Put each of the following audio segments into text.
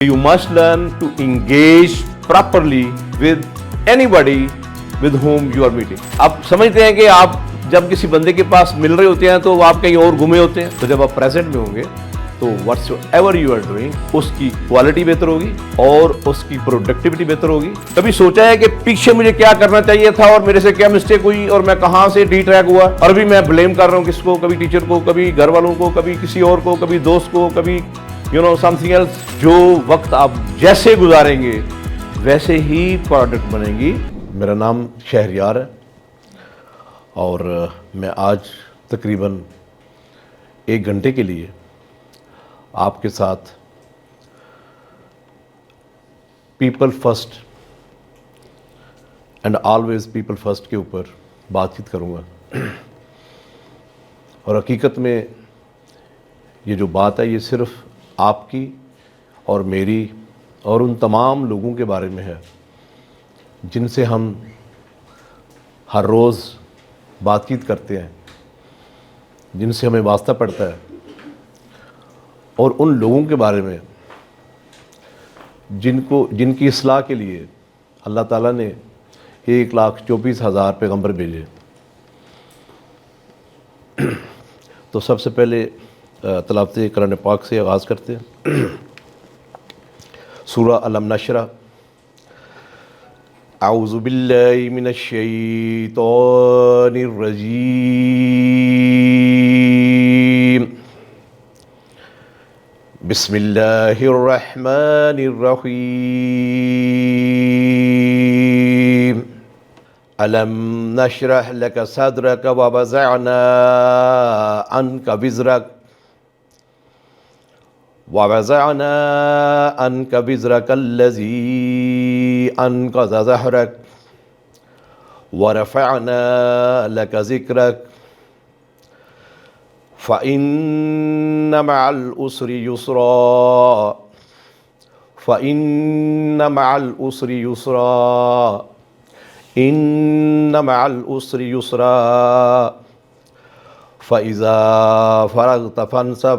You must learn to engage properly with anybody with whom you are meeting. आप समझते हैं कि आप जब किसी बंदे के पास मिल रहे होते हैं तो आप कहीं और घूमे होते हैं, तो जब आप प्रेजेंट में होंगे तो व्हाट्सएवर यू आर डूइंग उसकी क्वालिटी बेहतर होगी और उसकी प्रोडक्टिविटी बेहतर होगी। कभी सोचा है कि पीछे मुझे क्या करना चाहिए था और मेरे से क्या मिस्टेक हुई और मैं कहां से डी ट्रैक हुआ, और अभी मैं ब्लेम कर रहा हूं किसको, कभी टीचर को, कभी घर वालों को, कभी किसी और को, कभी दोस्त को, कभी समथिंग एल्स। जो वक्त आप जैसे गुजारेंगे वैसे ही प्रोडक्ट बनेगी। मेरा नाम शहरयार है और मैं आज तकरीबन 1 घंटे के लिए आपके साथ people first and always people first के ऊपर बातचीत करूंगा। और हकीकत में ये जो बात है ये सिर्फ आपकी और मेरी और उन तमाम लोगों के बारे में है जिनसे हम हर रोज़ बातचीत करते हैं, जिनसे हमें वास्ता पड़ता है, और उन लोगों के बारे में जिनकी इस्लाह के लिए अल्लाह ताला ने 1,24,000 पैगंबर भेजे। तो सबसे पहले तलावत कुरान पाक से आगाज़ करते हैं। सूरा अलम नशरा। औज़ु बिल्लाहि मिनश शैतानिर रजीम। बिस्मिल्लाहिर रहमानिर रहीम। अलम नशरह लक सदरक व वज़अना अन्का विज़रक ववज़अना अन्का विज़रकल्लज़ी अनक़ज़ ज़हरक वरफ़अना लक ज़िक्रक फ़इन्न मअल उसरि युस्रा फ़इन्न मअल उसरि युस्रा इन्न मअल उसरि युस्रा फ़इज़ा फ़रग़त फ़ंसब।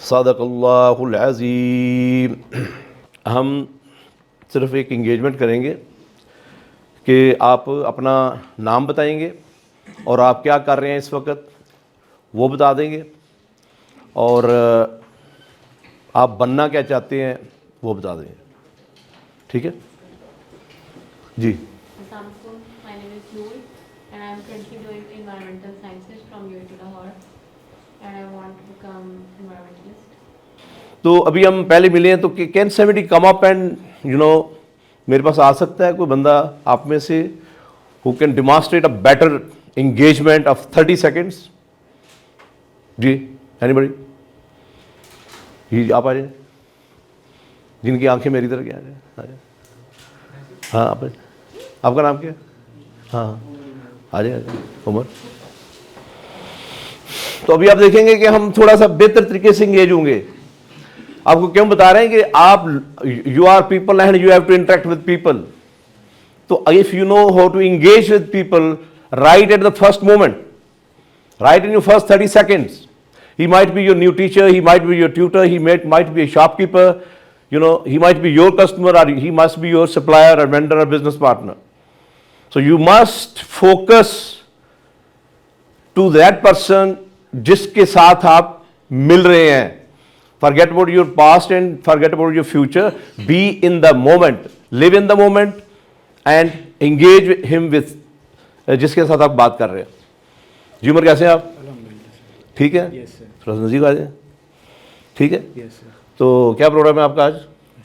सदक़ल्लाहुल अज़ीम। हम सिर्फ़ एक इंगेजमेंट करेंगे कि आप अपना नाम बताएंगे और आप क्या कर रहे हैं इस वक्त वो बता देंगे, और आप बनना क्या चाहते हैं वो बता देंगे। ठीक है जी। My name is Noor and I am currently doing environmental sciences from UAT Lahore and I want to become environmentalist. तो अभी हम पहले मिले हैं, तो can somebody come up and मेरे पास आ सकता है कोई बंदा आप में से who can demonstrate a better engagement of 30 seconds? Ji, anybody? आप आ जाए, जिनकी आंखें मेरी तरह क्या आ जाए। हाँ आप आपका नाम क्या है? हाँ आ जाए उमर। तो अभी आप देखेंगे कि हम थोड़ा सा बेहतर तरीके से इंगेज होंगे। आपको क्यों बता रहे हैं कि आप you are people and you have to interact with people. तो if you know how to engage with people right at the first moment, right in your first 30 seconds, he might be your new teacher, he might be your tutor, he might be a shopkeeper, he might be your customer, or he must be your supplier or vendor or business partner. So you must focus to that person जिसके साथ आप मिल रहे हैं। Forget about your past and forget about your future. Be in the moment, live in the moment and engage him with जिसके साथ आप बात कर रहे हैं। जी उमर, कैसे हैं आप? ठीक है, थोड़ा नज़दीक आ जाए। ठीक है, तो क्या प्रोग्राम है आपका आज?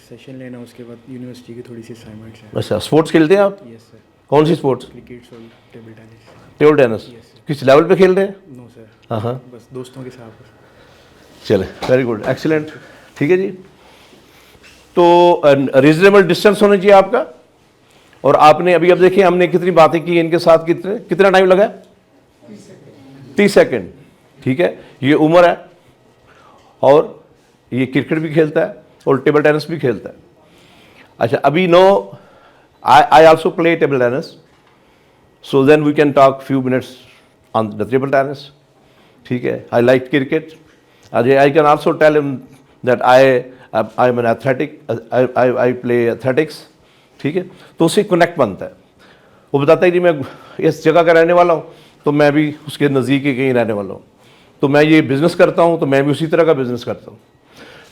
सेशन लेना, उसके बाद यूनिवर्सिटी की थोड़ी सी असाइनमेंट्स हैं। अच्छा, स्पोर्ट्स खेलते हैं आप? Yes sir. कौन सी स्पोर्ट्स? क्रिकेट और टेबल टेनिस। टेबल टेनिस किस लेवल पे खेल रहे हैं? No sir. हाँ, बस दोस्तों के साथ। चले, वेरी गुड, एक्सीलेंट। ठीक है जी। तो रीजनेबल डिस्टेंस होना चाहिए आपका। और आपने अभी अब देखिए हमने कितनी बातें की इनके साथ, कितना टाइम लगा? 30 सेकंड। ठीक है, ये उम्र है और ये क्रिकेट भी खेलता है और टेबल टेनिस भी खेलता है। अच्छा, अभी no I also play table tennis, so then we can talk few minutes on the table tennis. ठीक है, I like cricket. I can also tell him that I am an athletic, I play athletics, ठीक है, तो उससे connect बनता है। वो बताता है कि मैं इस जगह का रहने वाला हूँ तो मैं भी उसके नज़दीक ही कहीं रहने वाला हूँ, तो मैं ये बिज़नेस करता हूँ तो मैं भी उसी तरह का बिज़नेस करता हूँ।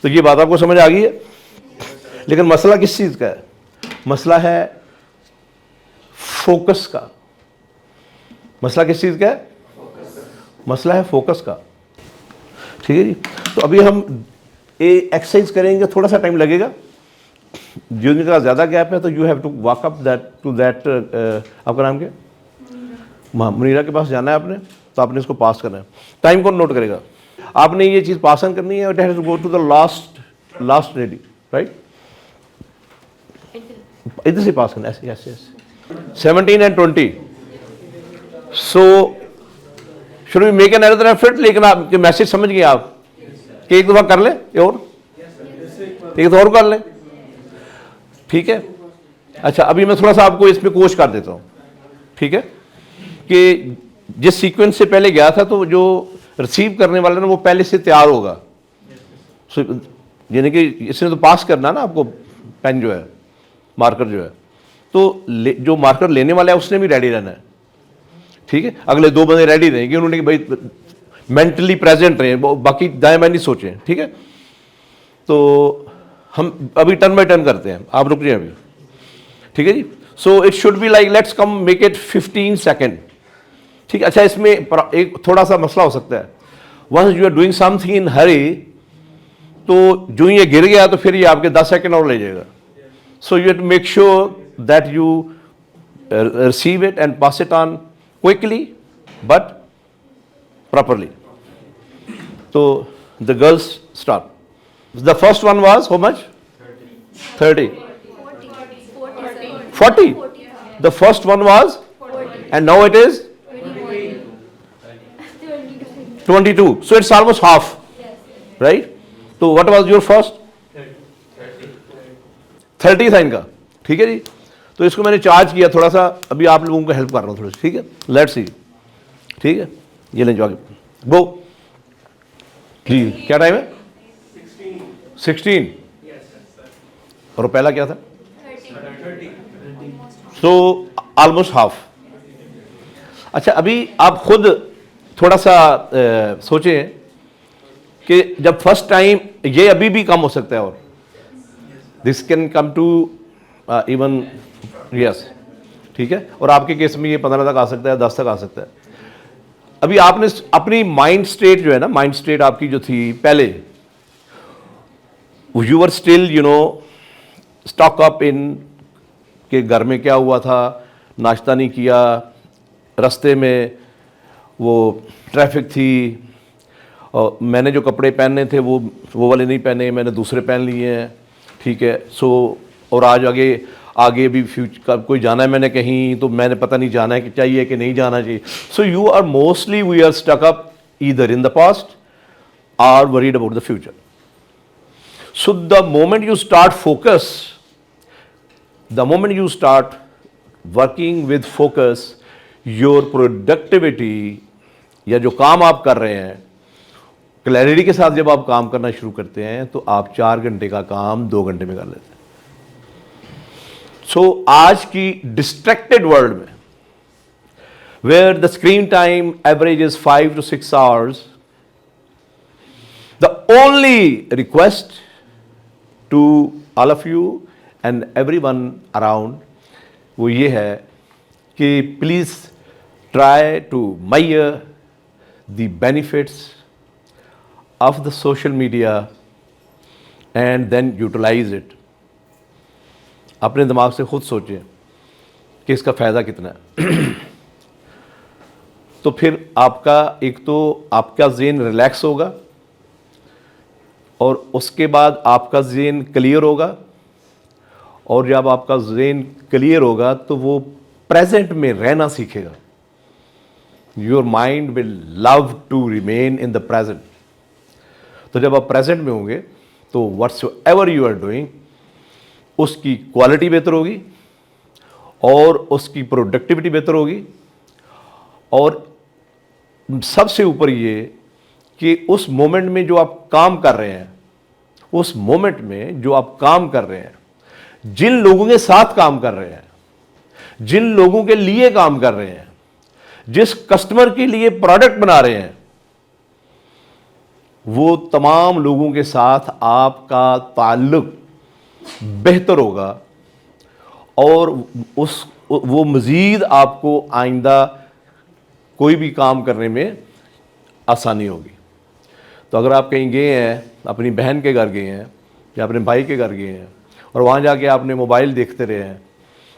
तो ये बात आपको समझ आ गई है। लेकिन मसला किस चीज़ का है? मसला है फोकस का। मसला किस चीज़ का है? मसला है फोकस का, ठीक है जी। तो अभी हम एक्सरसाइज करेंगे, थोड़ा सा टाइम लगेगा, जिनका ज़्यादा गैप है तो you have to walk up that to that, आपका नाम क्या? मुनीरा के पास जाना है आपने, तो आपने इसको पास करना है। टाइम कौन नोट करेगा? आपने ये चीज़ पास ऑन करनी है, it has to go to the last ready, right? इधर से पास करना, ऐसे ऐसे ऐसे। 17 and 20, so should we make an another effort? लेकिन आपके मैसेज समझ गए आप कि एक दफ़ा कर लें और एक तो और कर लें, ठीक है। अच्छा, अभी मैं थोड़ा सा आपको इसमें कोच कर देता हूँ, ठीक है, कि जिस सीक्वेंस से पहले गया था तो जो रिसीव करने वाला ना वो पहले से तैयार होगा। यानी कि इसने तो पास करना ना आपको, पेन जो है, मार्कर जो है, तो जो मार्कर लेने वाला है उसने भी रेडी रहना है, ठीक है। अगले 2 बंदे रेडी रहेंगे, उन्होंने कि भाई मेंटली प्रेजेंट रहे, बाकी दाएं बाएं नहीं सोचें, ठीक है। तो हम अभी टर्न बाय टर्न करते हैं, आप रुक जाए अभी, ठीक है जी। So it should be like, let's come make it 15 second, ठीक है। अच्छा, इसमें एक थोड़ा सा मसला हो सकता है, once you are doing something in hurry, तो जो ये गिर गया तो फिर ये आपके 10 सेकेंड और ले जाएगा। So you have to make sure that you receive it and pass it on quickly but properly. So the girls start. The first one was how much? 30. 40. The first one was, and now it is 22. So it's almost half, right? So what was your first? 30 था इनका, ठीक है जी। तो इसको मैंने charge किया थोड़ा सा, अभी आप लोगों को हेल्प कर रहा हूँ थोड़ा सा, ठीक है। लेट्स सी, ठीक है, ये लें जो वो जी। क्या टाइम है? 16। और पहला क्या था? So almost half. अच्छा, अभी आप खुद थोड़ा सा सोचें कि जब फर्स्ट टाइम, ये अभी भी कम हो सकता है, और this can come to even yes, ठीक है। और आपके केस में ये 15 तक आ सकता है, 10 तक आ सकता है। अभी आपने अपनी माइंड स्टेट जो है ना, माइंड स्टेट आपकी जो थी पहले, you were still you know stock up in के घर में क्या हुआ था, नाश्ता नहीं किया, रास्ते में वो ट्रैफिक थी, और मैंने जो कपड़े पहनने थे वो वाले नहीं पहने, मैंने दूसरे पहन लिए हैं, ठीक है। सो और आज आगे भी फ्यूचर कोई जाना है मैंने कहीं, तो मैंने पता नहीं जाना है कि चाहिए कि नहीं जाना चाहिए। So you are mostly we are stuck up either in the past or worried about the future. So the moment you start focus, the moment you start working with focus, your productivity या जो काम आप कर रहे हैं, clarity के साथ जब आप काम करना शुरू करते हैं तो आप 4 घंटे का काम 2 घंटे में कर लेते हैं। सो आज की डिस्ट्रैक्टेड वर्ल्ड में, where the screen time average is 5 to 6 hours, the only request to all of you and everyone around वो ये है कि please try to measure the benefits of the social media and then utilize it. अपने दिमाग से खुद सोचें कि इसका फ़ायदा कितना है। तो फिर आपका एक तो आपका ज़हन रिलैक्स होगा, और उसके बाद आपका ज़हन क्लियर होगा, और जब आपका ज़हन क्लियर होगा तो वो प्रेजेंट में रहना सीखेगा। Your mind will love to remain in the present. तो जब आप प्रेजेंट में होंगे तो व्हाट्सएवर यू आर डूइंग उसकी क्वालिटी बेहतर होगी, और उसकी प्रोडक्टिविटी बेहतर होगी, और सबसे ऊपर ये कि उस मोमेंट में जो आप काम कर रहे हैं उस मोमेंट में जो आप काम कर रहे हैं, जिन लोगों के साथ काम कर रहे हैं, जिन लोगों के लिए काम कर रहे हैं, जिस कस्टमर के लिए प्रोडक्ट बना रहे हैं, वो तमाम लोगों के साथ आपका ताल्लुक बेहतर होगा और वो मज़ीद आपको आइंदा कोई भी काम करने में आसानी होगी। तो अगर आप कहीं गए हैं, अपनी बहन के घर गए हैं या अपने भाई के घर गए हैं और वहाँ जाके आपने मोबाइल देखते रहे हैं,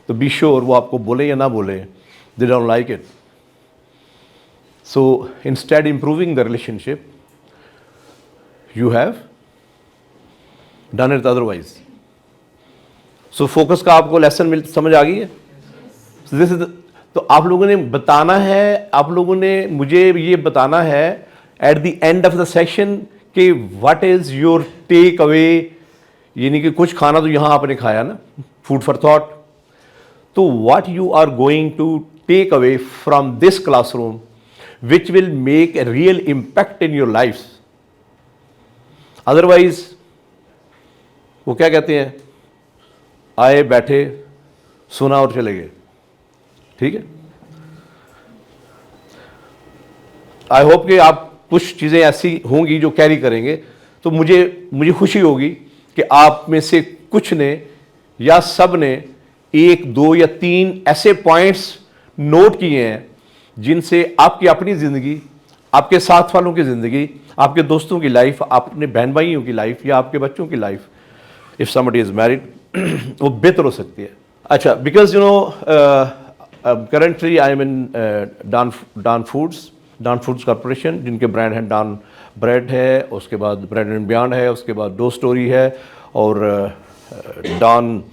तो बी श्योर वो आपको बोले या ना बोले, they don't like it. So instead improving the relationship, you have done it otherwise. So focus का आपको लेसन समझ आ गई है। So this is तो आप लोगों ने बताना है, आप लोगों ने मुझे ये बताना है at the end of the session कि what is your take away, यानी कि कुछ खाना तो यहाँ आपने खाया ना, फूड फॉर थॉट, तो what you are going to take away from this classroom which will make a real impact in your life. Otherwise वो क्या कहते हैं, आए बैठे सुना और चले गए। ठीक है, आई होप कि आप कुछ चीज़ें ऐसी होंगी जो कैरी करेंगे, तो मुझे खुशी होगी कि आप में से कुछ ने या सब ने 1, 2 या 3 ऐसे पॉइंट्स नोट किए हैं जिनसे आपकी अपनी ज़िंदगी, आपके साथ वालों की ज़िंदगी, आपके दोस्तों की लाइफ, अपने बहन भाइयों की लाइफ या आपके बच्चों की life, if somebody is married, वो बेहतर हो सकती है। अच्छा, because you know currently I am in Dawn Foods corporation, जिनके ब्रांड हैं डान ब्रेड है, उसके बाद ब्रेड एंड बियॉन्ड है, उसके बाद डो स्टोरी है और डान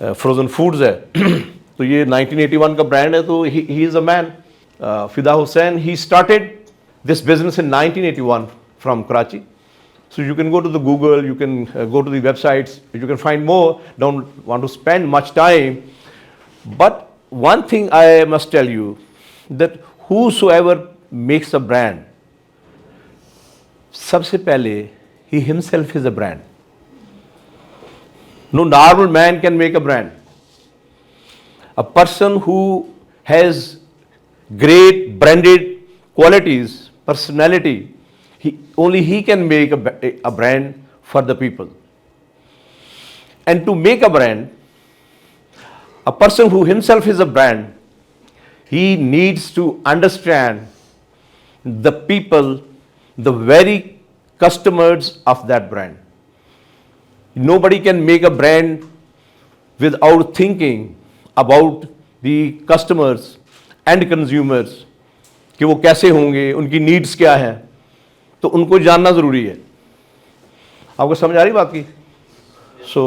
फ्रोज़न फूड्स है। तो ये 1981 का ब्रांड है। तो ही इज़ अ मैन, फिदा Hussain, he started this business in 1981 from Karachi. So you can go to the Google, you can go to the websites, you can find more, don't want to spend much time. But one thing I must tell you, that whosoever makes a brand, सबसे पहले he himself is a brand. No normal man can make a brand. A person who has great branded qualities, personality, only he can make a brand for the people. And to make a brand, a person who himself is a brand, he needs to understand the people, the very customers of that brand. Nobody can make a brand without thinking about the customers and consumers, कि वो कैसे होंगे, उनकी needs क्या हैं, तो उनको जानना ज़रूरी है। आपको समझ आ रही बात की? So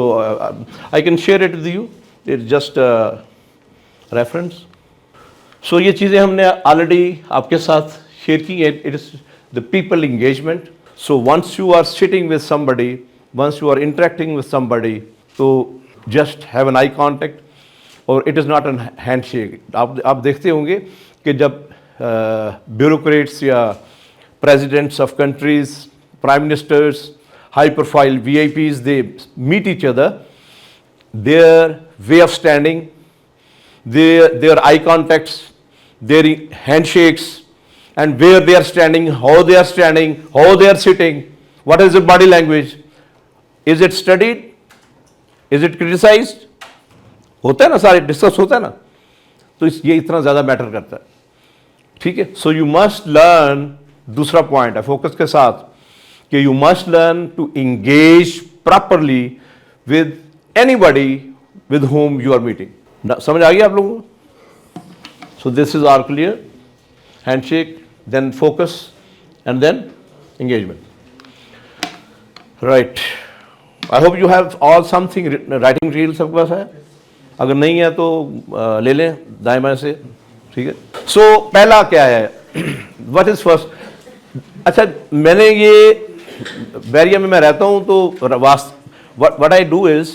I can share it with you, it just reference. So ये चीज़ें हमने ऑलरेडी आपके साथ शेयर की है। It is the people engagement. So once you are sitting with somebody, once you are interacting with somebody, तो just have an eye contact, और it is not an handshake. आप देखते होंगे कि जब bureaucrats या presidents of countries, prime ministers, high profile VIPs, they meet each other, their way of standing, their eye contacts, their handshakes, and where they are standing, how they are sitting, what is the body language, is it studied, is it criticized, होता है ना, सारे discuss होता है ना, तो ये इतना ज़्यादा मैटर करता है। ठीक है, सो यू मस्ट लर्न, दूसरा पॉइंट है फोकस के साथ, कि you must learn to engage properly with anybody with whom you are meeting. समझ आ गया आप लोगों को? So this is our clear, handshake, then focus and then engagement. Right, I hope you have all something, writing reel सबके पास है, अगर नहीं है तो ले लें दाएं बाएं से। ठीक है, सो पहला क्या है, व्हाट इज फर्स्ट। अच्छा, मैंने ये बैरिया में मैं रहता हूँ, तो व्हाट आई डू इज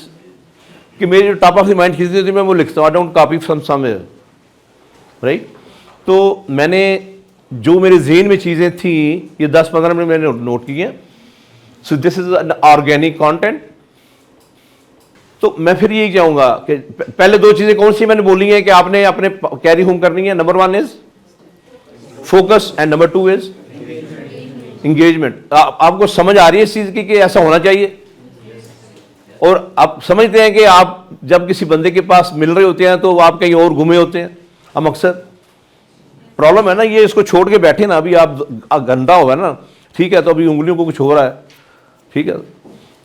कि मेरी जो टॉप ऑफ द माइंड चीज़ें थी मैं वो लिखता हूँ, I don't copy from somewhere, right. तो मैंने जो मेरे जहन में चीज़ें थी, ये 10-15 मिनट मैंने नोट की हैं, सो this is an organic content. तो मैं फिर यही चाहूंगा कि पहले दो चीजें कौन सी मैंने बोली हैं कि आपने अपने कैरी होम करनी है। Number 1 is focus and number 2 is engagement. आपको समझ आ रही है इस चीज की कि ऐसा होना चाहिए? और आप समझते हैं कि आप जब किसी बंदे के पास मिल रहे होते हैं तो आप कहीं और घूमे होते हैं। हम अक्सर प्रॉब्लम है ना ये, इसको छोड़ के बैठे ना, अभी आप गंदा होगा ना, ठीक है, तो अभी उंगलियों को कुछ हो रहा है, ठीक है।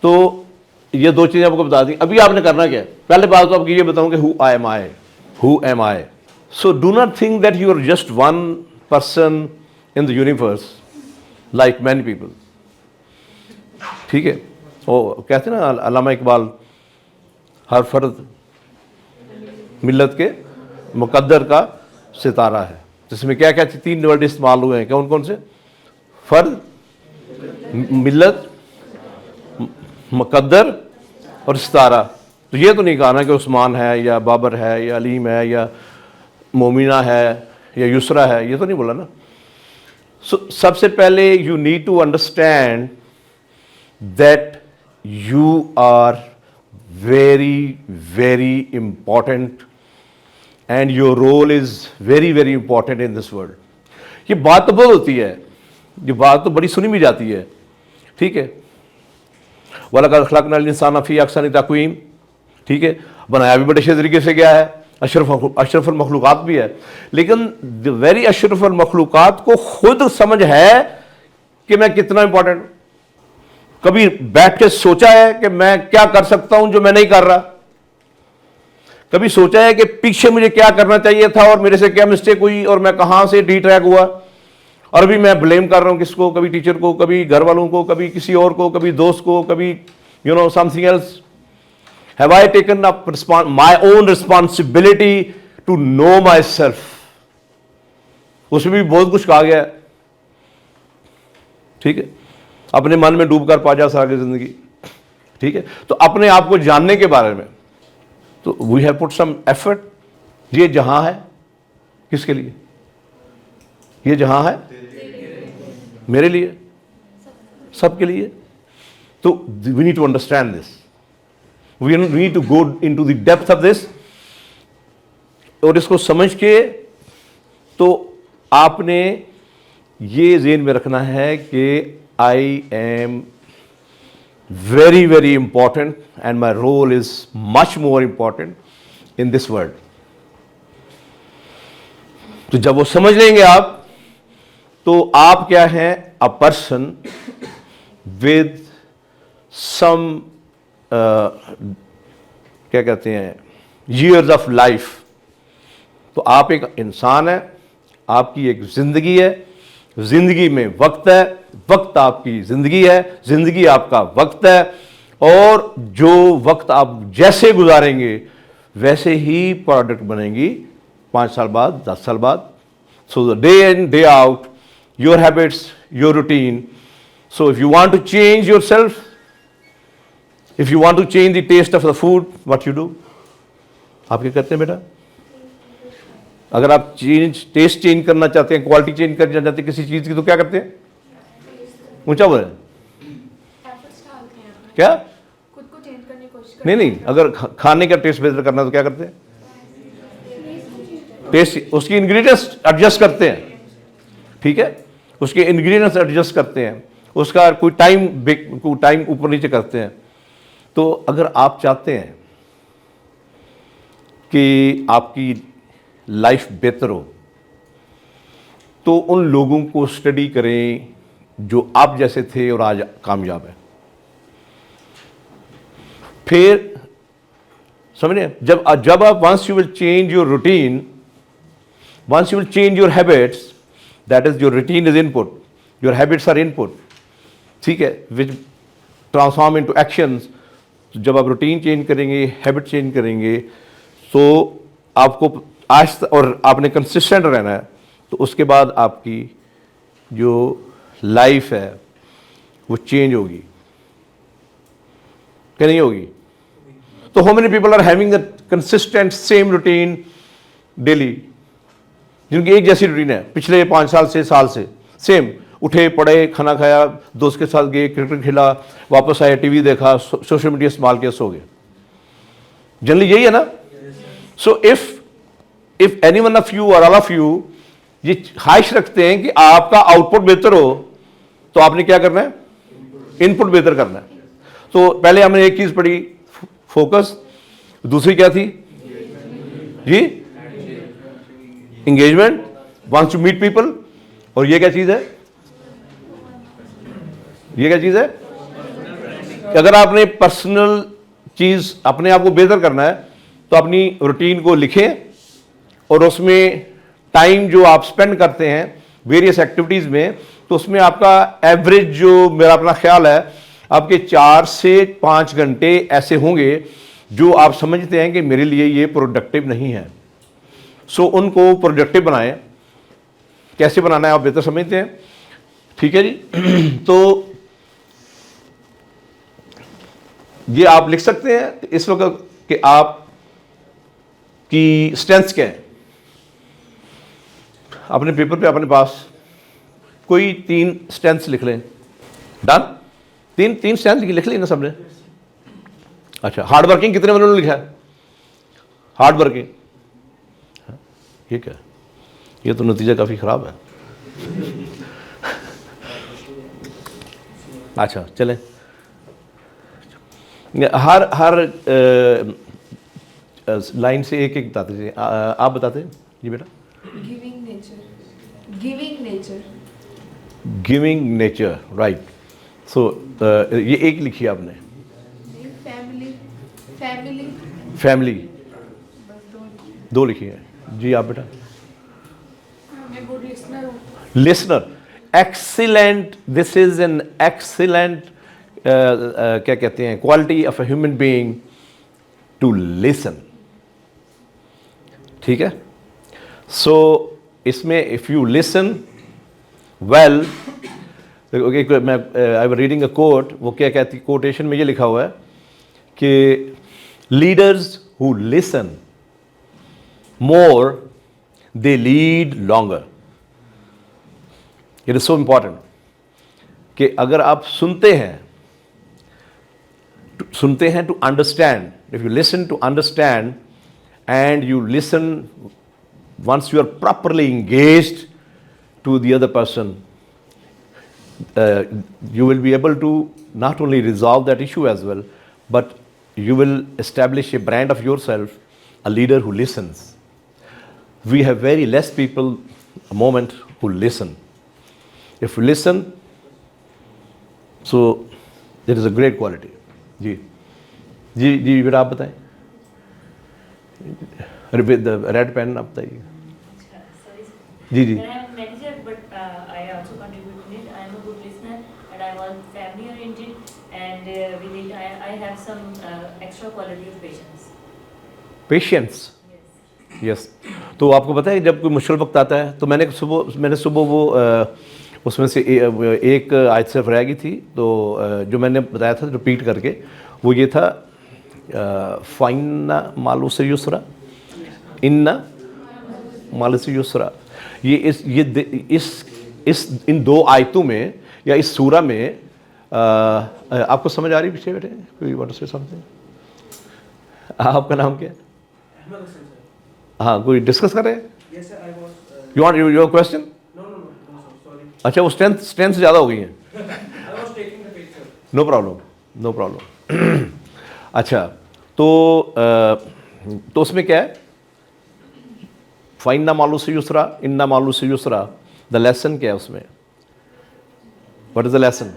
तो ये दो चीजें आपको बता दी। अभी आपने करना क्या है? पहले बात तो आपकी ये बताऊं कि who am I. So do not think that you are just one person in the universe like many people, ठीक है। वो कहते हैं ना अल्लामा इकबाल, हर फर्द मिल्लत के मुकद्दर का सितारा है। जिसमें क्या क्या 3 वर्ड इस्तेमाल हुए हैं, कौन कौन से? फर्द, मिल्लत, मुकद्दर और सितारा। तो ये तो नहीं कहा ना कि उस्मान है या बाबर है या अलीम है या मोमिना है या युसरा है, ये तो नहीं बोला ना। सबसे पहले you need to understand that you are very very important and your role is very very important in this world. ये बात तो बहुत होती है, ये बात तो बड़ी सुनी भी जाती है, ठीक है। वलक़द ख़लक़नल इंसाना फ़ी अहसनि तक़वीम, ठीक है, बनाया भी बड़े अच्छे तरीके से गया है, अशरफुल मखलूक़ात भी है। लेकिन द वेरी अशरफुल मखलूक़ात को खुद समझ है कि मैं कितना इंपॉर्टेंट हूं। कभी बैठ के सोचा है कि मैं क्या कर सकता हूं जो मैं नहीं कर रहा? कभी सोचा है कि पीछे मुझे क्या करना चाहिए था और मेरे से क्या मिस्टेक हुई और मैं कहां से डिट्रैक हुआ? और अभी मैं ब्लेम कर रहा हूं किसको? कभी टीचर को, कभी घर वालों को, कभी किसी और को, कभी दोस्त को, कभी something else. Have I taken up my own responsibility to know my self? उसमें भी बहुत कुछ कहा गया है, ठीक है। अपने मन में डूब कर पा जा सारी जिंदगी, ठीक है। तो अपने आप को जानने के बारे में तो we have put some effort. ये जहां है किसके लिए? ये जहां है मेरे लिए, सबके लिए। तो we need to understand this, we need to go into the depth of this. और इसको समझ के तो आपने ये ज़हन में रखना है कि I am very very important and my role is much more important in this world। तो जब वो समझ लेंगे आप, तो आप क्या हैं? a person with some क्या कहते हैं years of life। तो आप एक इंसान है, आपकी एक जिंदगी है, जिंदगी में वक्त है, वक्त आपकी जिंदगी है, जिंदगी आपका वक्त है। और जो वक्त आप जैसे गुजारेंगे वैसे ही प्रोडक्ट बनेंगी 5 साल बाद, 10 साल बाद। So the day in day out your habits, your routine. So if you want to change your self, if you want to change the taste of the food, what you do? आप क्या करते हैं बेटा? अगर आप taste change करना चाहते हैं, क्वालिटी चेंज करना चाहते हैं किसी चीज की, तो क्या करते हैं? ऊंचा बोले क्या? खुद को चेंज करने की कोशिश नहीं, अगर खाने का टेस्ट बेहतर करना तो क्या करते हैं? टेस्ट, उसकी इंग्रेडिएंट्स एडजस्ट करते हैं, ठीक है, उसके इंग्रेडिएंट्स एडजस्ट करते हैं, उसका कोई टाइम ऊपर नीचे करते हैं। तो अगर आप चाहते हैं कि आपकी लाइफ बेहतर हो, तो उन लोगों को स्टडी करें जो आप जैसे थे और आज कामयाब है। फिर समझिए, जब आप once you will change your routine, once you will change your habits, that is your routine is input, your habits are input, ठीक है, विच ट्रांसफॉर्म इनटू एक्शंस। जब आप रूटीन चेंज करेंगे, हैबिट चेंज करेंगे, तो आपको आज और आपने कंसिस्टेंट रहना है, तो उसके बाद आपकी जो लाइफ है वो चेंज होगी कि नहीं होगी? तो how many people are having the consistent same routine daily, जिनकी एक जैसी रूटीन है पिछले 5 साल से सेम, उठे पड़े, खाना खाया, दोस्त के साथ गए, क्रिकेट खेला, वापस आए, टीवी देखा, सोशल मीडिया इस्तेमाल किया, सो गए। जनरली यही है ना। So if any one of you और ऑल ऑफ यू ये ख्वाहिश रखते हैं कि आपका आउटपुट बेहतर हो, तो आपने क्या करना है? इनपुट बेहतर करना है। तो पहले हमने एक चीज पढ़ी, फोकस। दूसरी क्या थी जी? Engagement, wants to meet people. और ये क्या चीज है? ये क्या चीज है? अगर आपने पर्सनल चीज अपने आप को बेहतर करना है तो अपनी रूटीन को लिखें और उसमें टाइम जो आप स्पेंड करते हैं वेरियस एक्टिविटीज में, तो उसमें आपका एवरेज, जो मेरा अपना ख्याल है, आपके 4 से 5 घंटे ऐसे होंगे जो आप समझते हैं कि मेरे लिए ये प्रोडक्टिव नहीं है। सो उनको प्रोडक्टिव बनाएं। कैसे बनाना है आप बेहतर समझते हैं, ठीक है जी। तो ये आप लिख सकते हैं इस वक्त कि आप की स्ट्रेंथ्स क्या है। अपने पेपर पे अपने पास कोई 3 स्ट्रेंथ्स लिख लें। डन? तीन स्ट्रेंथ लिख ली ना सबने? अच्छा, हार्ड वर्किंग कितने बंदों ने लिखा है? हार्ड वर्किंग, ये क्या? ये तो नतीजा काफी खराब है। अच्छा चलें, हर लाइन से एक एक बताते थे। आप बताते जी बेटा। Giving nature, giving nature, giving nature, right. So ये एक लिखी आपने। फैमिली, फैमिली, फैमिली बस 2 लिखी है जी। आप बेटा? मैं गुड लिसनर हूँ। Listener, excellent. This is an excellent, क्या कहते हैं, quality of a human being to listen. ठीक है। सो इसमें इफ यू लिसन वेल, मैं I was reading a quote, वो क्या कहती, कोटेशन में ये लिखा हुआ है कि leaders who listen more they lead longer. It is so important कि अगर आप सुनते हैं to understand, if you listen to understand and you listen once you are properly engaged to the other person, you will be able to not only resolve that issue as well, but you will establish a brand of yourself, a leader who listens. We have very less people a moment who listen. If you listen, so there is a great quality. जी जी जी बेटा आप बताएं। Red pen आप बताइए। जी जी। I am a manager, but I also contribute in it. I am a good listener, and I was family oriented, and with it, I have some extra quality of patience. Patience, yes. तो आपको पता है जब कोई मुश्किल वक्त आता है, तो मैंने सुबह वो उसमें से एक आयत सिर्फ रह गई थी, तो जो मैंने बताया था रिपीट करके, वो ये था, फाइना मालू से युसरा, इन्ना मालू से युसरा। ये इन 2 आयतों में या इस सूरा में आपको समझ आ रही पीछे बैठे? कोई वाट से समथिंग? आपका नाम क्या है? हाँ, कोई डिस्कस कर रहे हैं? You want your question? अच्छा, वो स्ट्रेंथ ज़्यादा हो गई है। No problem. अच्छा, तो उसमें क्या है? फाइन्ना मालू से युसरा, इन्ना मालू से युसरा। द लेसन क्या है उसमें? What is the lesson?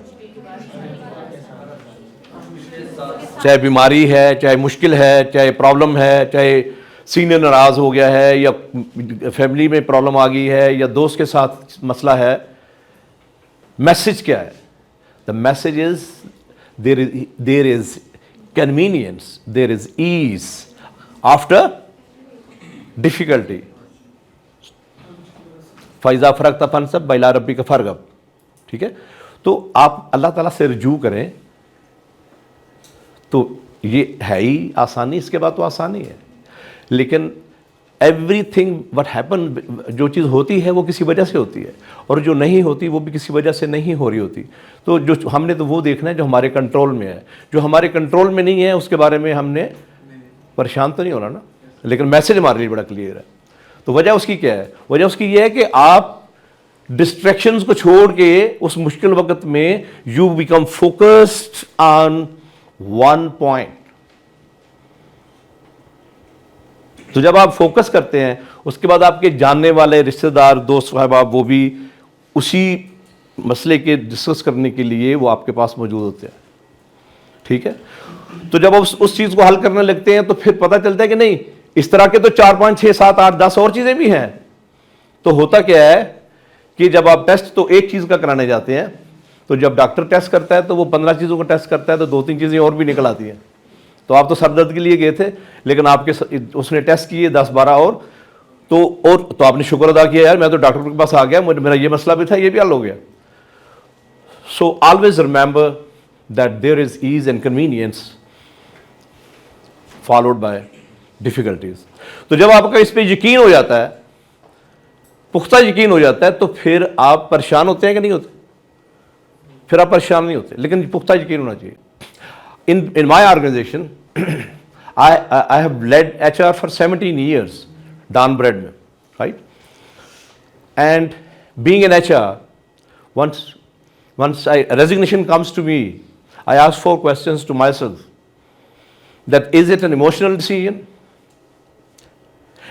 चाहे बीमारी है, चाहे मुश्किल है, चाहे प्रॉब्लम है, चाहे सीनियर नाराज हो गया है, या फैमिली में प्रॉब्लम आ गई है, या दोस्त के साथ मसला है, मैसेज क्या है? The message is there is convenience, there is ease after difficulty. फ़ैज़ा फ़रक़्त फ़ंसब बैला रब्बी का फ़रग़ब। ठीक है। तो आप अल्लाह ताला से रुजू करें, तो ये है ही आसानी, इसके बाद तो आसानी है। लेकिन एवरीथिंग व्हाट हैपन, जो चीज़ होती है वो किसी वजह से होती है, और जो नहीं होती वो भी किसी वजह से नहीं हो रही होती। तो जो हमने तो वो देखना है जो हमारे कंट्रोल में है, जो हमारे कंट्रोल में नहीं है उसके बारे में हमने परेशान तो नहीं होना ना। लेकिन मैसेज हमारे लिए बड़ा क्लियर है। तो वजह उसकी क्या है? वजह उसकी ये है कि आप डिस्ट्रैक्शंस को छोड़ के उस मुश्किल वक्त में you become focused on one point. तो जब आप फोकस करते हैं उसके बाद आपके जानने वाले रिश्तेदार, दोस्त, अहबाब वो भी उसी मसले के डिस्कस करने के लिए वो आपके पास मौजूद होते हैं। ठीक है, तो जब आप उस चीज़ को हल करने लगते हैं तो फिर पता चलता है कि नहीं, इस तरह के तो 4, 5, 6, 7, 8, 10 और चीज़ें भी हैं। तो होता क्या है कि जब आप टेस्ट तो एक चीज़ का कराने जाते हैं, तो जब डॉक्टर टेस्ट करता है तो वो 15 चीज़ों का टेस्ट करता है, तो 2-3 चीज़ें और भी निकल आती हैं। तो आप तो सर दर्द के लिए गए थे, लेकिन आपके उसने टेस्ट किए 10-12 और तो आपने शुक्र अदा किया, यार मैं तो डॉक्टर के पास आ गया, मेरा ये मसला भी था, ये भी हल हो गया। So always remember that there is ease and convenience followed by difficulties. तो जब आपका इस पर यकीन हो जाता है, पुख्ता यकीन हो जाता है, तो फिर आप परेशान होते हैं कि नहीं होते? फिर आप परेशान नहीं होते, लेकिन पुख्ता यकीन होना चाहिए। In my organization, I have led HR for 17 years, Dan Bread में, right? And being in HR, once a resignation comes to me, I ask 4 questions to myself. That is it an emotional decision?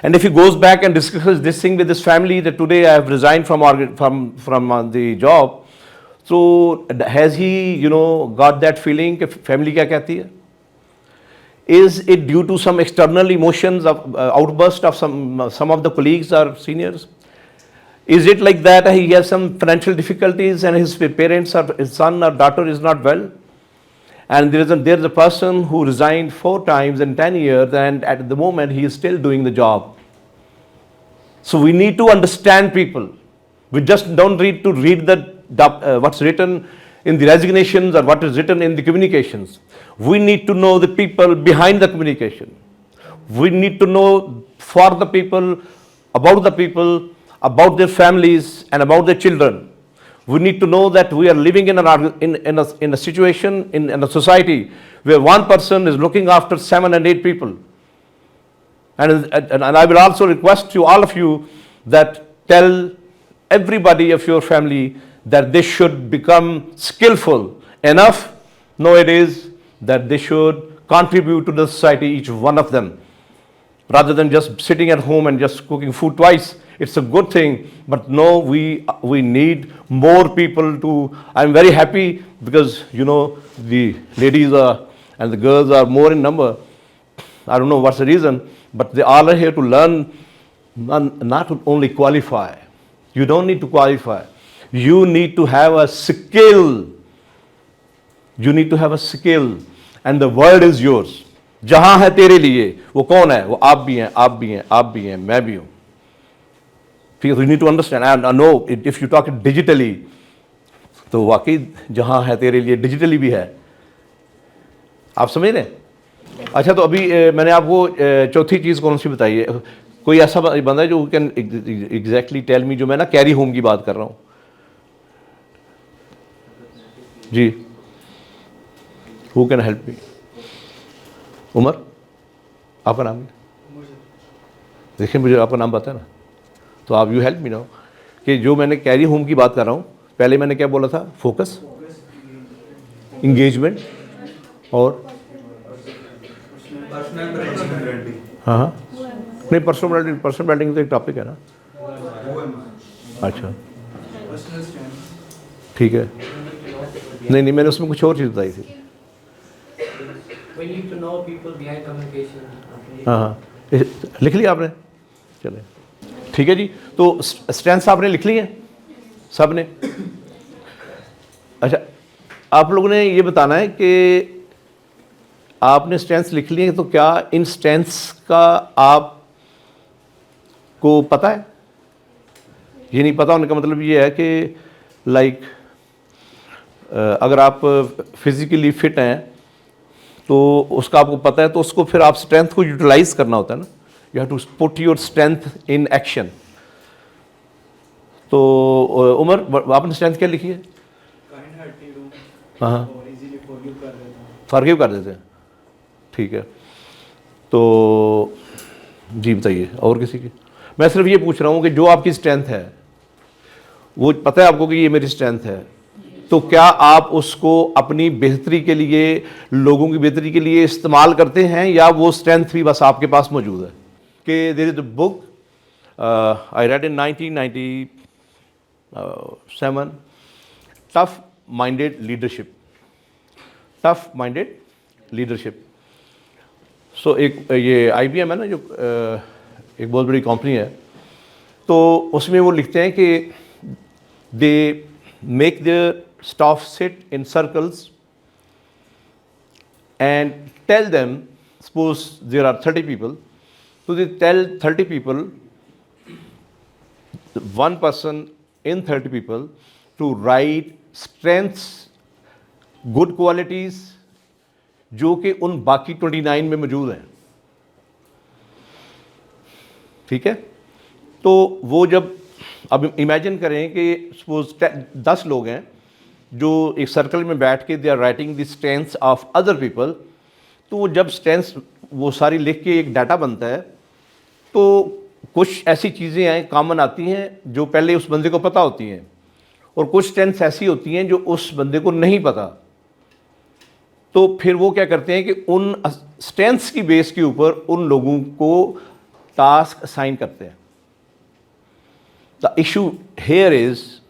And if he goes back and discusses this thing with his family, that today I have resigned from the job, so has he, got that feeling कि family क्या कहती है? Is it due to some external emotions of outburst of some of the colleagues or seniors? Is it like that he has some financial difficulties and his parents or his son or daughter is not well? And there is a person who resigned 4 times in 10 years, and at the moment he is still doing the job. So we need to understand people. We just don't read what's written in the resignations or what is written in the communications. We need to know the people behind the communication. We need to know for the people, about their families and about their children. We need to know that we are living in a situation, in a society where one person is looking after 7 and 8 people. And I will also request to all of you that tell everybody of your family that they should become skillful enough nowadays that they should contribute to the society, each one of them, rather than just sitting at home and just cooking food twice. It's a good thing, but no, we need more people to. I'm very happy because the ladies and the girls are more in number. I don't know what's the reason, but they all are here to learn, not to only qualify. You don't need to qualify. You need to have a skill. You need to have a skill, and the world is yours. जहां है तेरे लिए, वो कौन है? वो आप भी हैं, आप भी हैं, आप भी हैं, मैं भी हूं. You need to understand. And I know if you talk digitally, तो वाकई जहां है तेरे लिए डिजिटली भी है. आप समझ रहे हैं? अच्छा, तो अभी मैंने आपको चौथी चीज़ कौन सी बताई है? कोई ऐसा बंदा है जो कैन एग्जैक्टली टेल मी, जो मैं ना कैरी होम की बात कर रहा हूँ जी. Who can help me? Umar, आपका नाम है? देखिए, मुझे आपका नाम पता है ना, तो आप यू हेल्प मी नाउ कि जो मैंने कैरी होम की बात कर रहा हूँ, पहले मैंने क्या बोला था? फोकस, इंगेजमेंट और हाँ, नहीं, पर्सनल ब्रांडिंग तो एक टॉपिक है ना. अच्छा, ठीक है. नहीं, मैंने उसमें कुछ और चीज़ बताई थी. We need to know people behind communication. हाँ, लिख लिया आपने? चले, ठीक है जी. तो स्ट्रेंथ्स आपने लिख ली हैं सब ने? अच्छा, आप लोगों ने ये बताना है कि आपने स्ट्रेंथ्स लिख लिए हैं, तो क्या इन स्ट्रेंथ्स का आप को पता है? ये नहीं पता होने का मतलब ये है कि लाइक अगर आप फिज़िकली फिट हैं तो उसका आपको पता है, तो उसको फिर आप स्ट्रेंथ को यूटिलाइज करना होता है ना. You have to put your strength in action. तो उमर आपने स्ट्रेंथ क्या लिखी है? काइंड हार्टेड हूँ हाँ और इजीली फॉरगिव कर देता हूँ। फॉरगिव कर देते हैं, ठीक है। तो जी बताइए और किसी की? मैं सिर्फ ये पूछ रहा हूँ कि जो आपकी स्ट्रेंथ है वो पता है आपको कि ये मेरी स्ट्रेंथ है, तो क्या आप उसको अपनी बेहतरी के लिए, लोगों की बेहतरी के लिए इस्तेमाल करते हैं, या वो स्ट्रेंथ भी बस आपके पास मौजूद है? कि there is a book I read in 1997, tough minded leadership, tough minded leadership. So एक ये IBM है ना, जो एक बहुत बड़ी कंपनी है, तो उसमें वो लिखते हैं कि they make their staff sit in circles and tell them, suppose there are 30 people, तो they tell 30 people, one person in 30 people to write strengths, good qualities जो कि उन बाकी 29 में मौजूद हैं, ठीक है। तो वो जब अब इमेजिन करें कि सपोज 10 लोग हैं जो एक सर्कल में बैठ के they are writing the strengths of other people, तो वो जब स्ट्रेंथ्स वो सारी लिख के एक डाटा बनता है, तो कुछ ऐसी चीज़ें हैं कॉमन आती हैं जो पहले उस बंदे को पता होती हैं, और कुछ स्ट्रेंथ्स ऐसी होती हैं जो उस बंदे को नहीं पता। तो फिर वो क्या करते हैं कि उन स्ट्रेंथ्स की बेस के ऊपर उन लोगों को टास्क असाइन करते हैं। The issue here is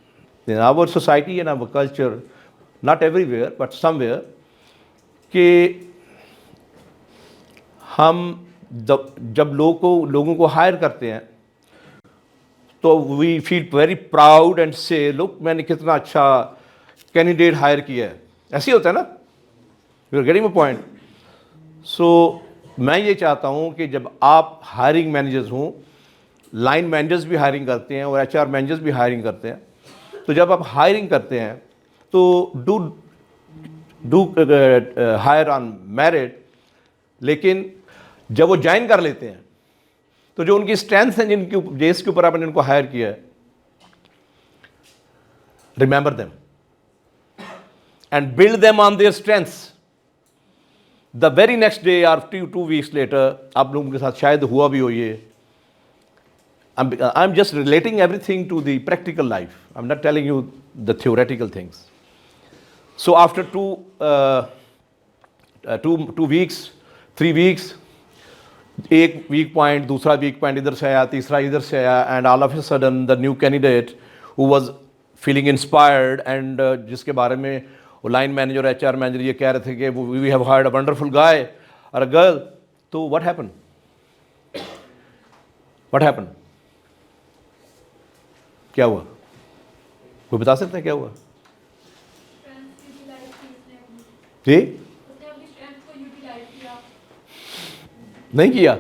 in our society and our culture, not everywhere but somewhere, कि हम जब लोगों को हायर करते हैं तो we feel very proud and say look मैंने कितना अच्छा कैंडिडेट हायर किया है, ऐसे ही होता है ना, you are getting my point. So मैं ये चाहता हूँ कि जब आप हायरिंग मैनेजर्स हों, लाइन मैनेजर्स भी हायरिंग करते हैं और HR मैनेजर्स भी हायरिंग करते हैं, तो जब आप हायरिंग करते हैं तो डू हायर ऑन मेरिट, लेकिन जब वो ज्वाइन कर लेते हैं तो जो उनकी स्ट्रेंथ हैं जिनकी बेस के ऊपर आपने उनको हायर किया है, remember them and build them on their strengths. The very next day और 2 वीक्स लेटर आप लोगों के साथ शायद हुआ भी हो ये, I am just relating everything to the practical life, I am not telling you the theoretical things. So after 2 weeks 3 weeks, एक वीक पॉइंट, दूसरा वीक पॉइंट इधर से आया, तीसरा इधर से आया, and all of a sudden the new candidate who was feeling inspired and जिसके बारे में वो लाइन मैनेजर और HR मैनेजर ये कह रहे थे कि we have hired a wonderful गाय और अ गर्ल, तो व्हाट हैपन, क्या हुआ? कोई बता सकते हैं क्या हुआ? जी नहीं किया,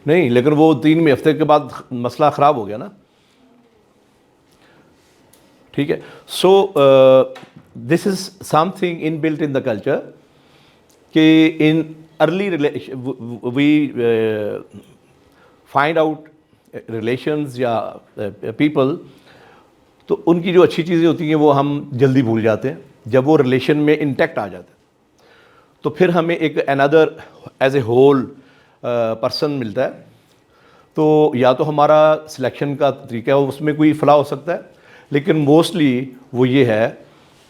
नहीं, लेकिन वो 3 हफ्ते के बाद मसला ख़राब हो गया ना, ठीक है। So this is something inbuilt in the culture कि in early we find out relations या पीपल, तो उनकी जो अच्छी चीज़ें होती हैं वो हम जल्दी भूल जाते हैं जब वो रिलेशन में इंटैक्ट आ जाते हैं। तो फिर हमें एक another as a whole person मिलता है, तो या तो हमारा सिलेक्शन का तरीका है उसमें कोई फला हो सकता है, लेकिन मोस्टली वो ये है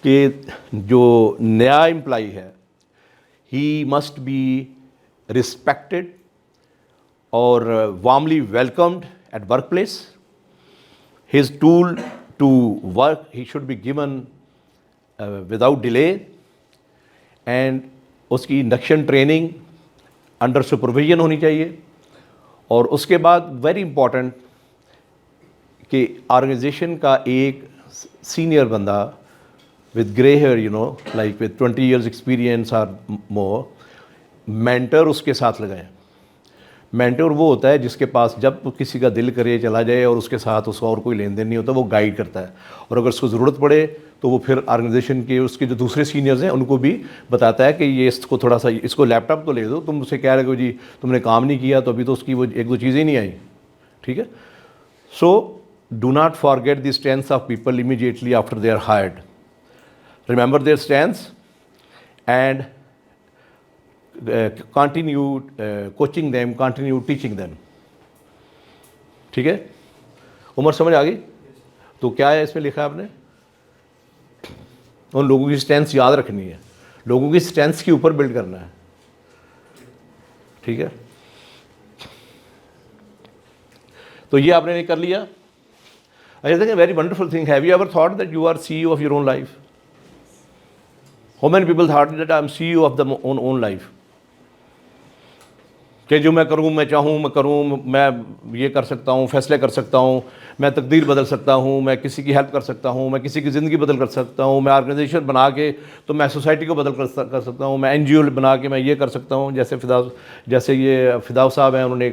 कि जो नया एम्प्लॉई है ही मस्ट बी रिस्पेक्टेड और warmly welcomed at work place. His tool to work he should be given without delay, and उसकी इंडक्शन ट्रेनिंग अंडर सुपरविजन होनी चाहिए। और उसके बाद वेरी इम्पॉर्टेंट कि ऑर्गेनाइजेशन का एक सीनियर बंदा with grey hair, you know, like with 20 years experience और मोर, मेंटर उसके साथ लगाएं। मेंटोर वो होता है जिसके पास जब किसी का दिल करे चला जाए और उसके साथ उसका और कोई लेन देन नहीं होता, वो गाइड करता है, और अगर उसको ज़रूरत पड़े तो वो फिर ऑर्गेनाइजेशन के उसके जो दूसरे सीनियर्स हैं उनको भी बताता है कि ये इसको थोड़ा सा, इसको लैपटॉप तो ले दो, तुम उसे कह रहे हो जी तुमने काम नहीं किया तो अभी तो उसकी वो एक दो चीज़ें नहीं आई, ठीक है। So do not forget the strengths of people immediately after they are hired, remember their strengths and continue coaching them, continue teaching them, ठीक है। उम्र समझ आ गई? तो क्या है इसमें लिखा है आपने? उन लोगों की स्ट्रेंथ्स याद रखनी है, लोगों की स्ट्रेंथ्स के ऊपर बिल्ड करना है, ठीक है। तो ये आपने कर लिया। I think very wonderful thing, have you ever thought that you are CEO of your own life? How many people thought that I am CEO of the own life? कि जो मैं करूं, मैं चाहूं मैं करूं, मैं ये कर सकता हूं, फैसले कर सकता हूं, मैं तकदीर बदल सकता हूं, मैं किसी की हेल्प कर सकता हूं, मैं किसी की ज़िंदगी बदल कर सकता हूं, मैं ऑर्गेनाइजेशन बना के तो मैं सोसाइटी को बदल कर सकता हूं, मैं NGO बना के मैं ये कर सकता हूं। जैसे ये फिदाउ साहब हैं, उन्होंने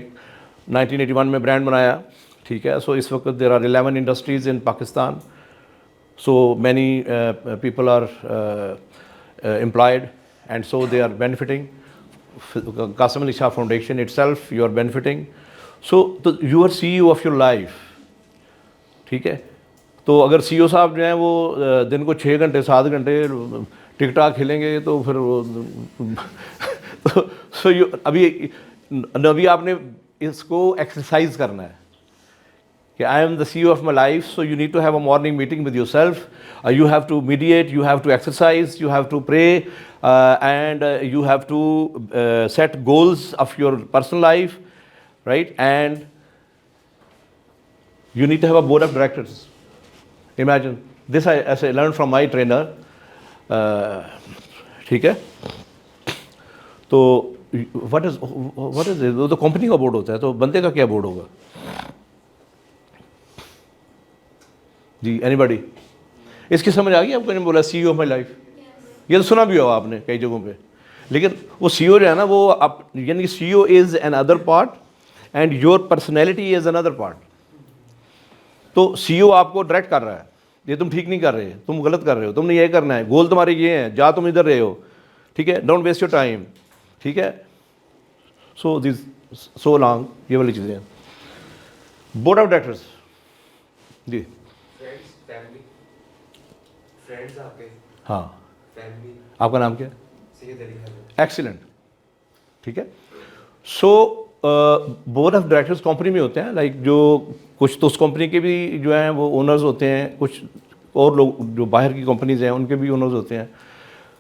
1981 में ब्रांड बनाया, ठीक है। सो इस वक्त there are 11 industries in Pakistan, so many people are employed and so they are benefiting. Qasim Ali Shah Foundation itself, you are benefiting. So you are CEO of your life, ठीक है। तो अगर CEO साहब जो हैं वो दिन को 6 घंटे 7 घंटे टिकटॉक खेलेंगे तो फिर तो अभी आपने इसको एक्सरसाइज करना है कि I am the CEO of my life, so you need to have a morning meeting with yourself. You have to meditate, you have to exercise, you have to pray, and you have to set goals of your personal life, right? And you need to have a board of directors. Imagine this, as I learned from my trainer, ठीक है। तो what is it? तो company का board होता है, तो बंदे का क्या बोर्ड होगा जी? एनीबॉडी? इसकी समझ आ गई आपको? नहीं बोला CEO ऑफ माई लाइफ, ये तो सुना भी होगा आपने कई जगहों पे, लेकिन वो CEO जो है ना, वो आप यानी CEO is an other part and your personality is another part. तो CEO आपको डायरेक्ट कर रहा है, ये तुम ठीक नहीं कर रहे, तुम गलत कर रहे हो, तुमने ये करना है, गोल तुम्हारे ये हैं, जा तुम इधर रहे हो, ठीक है, डोंट वेस्ट योर टाइम, ठीक है। सो लॉन्ग ये वाली चीज़ें हैं। बोर्ड ऑफ डायरेक्टर्स जी, फ्रेंड्स आपके, हाँ, फैमिली, आपका नाम क्या है? सैयद अली खान। एक्सीलेंट, ठीक है। सो बोर्ड ऑफ डायरेक्टर्स कंपनी में होते हैं, लाइक जो कुछ तो उस कंपनी के भी जो हैं वो ओनर्स होते हैं, कुछ और लोग जो बाहर की कंपनीज हैं उनके भी ओनर्स होते हैं।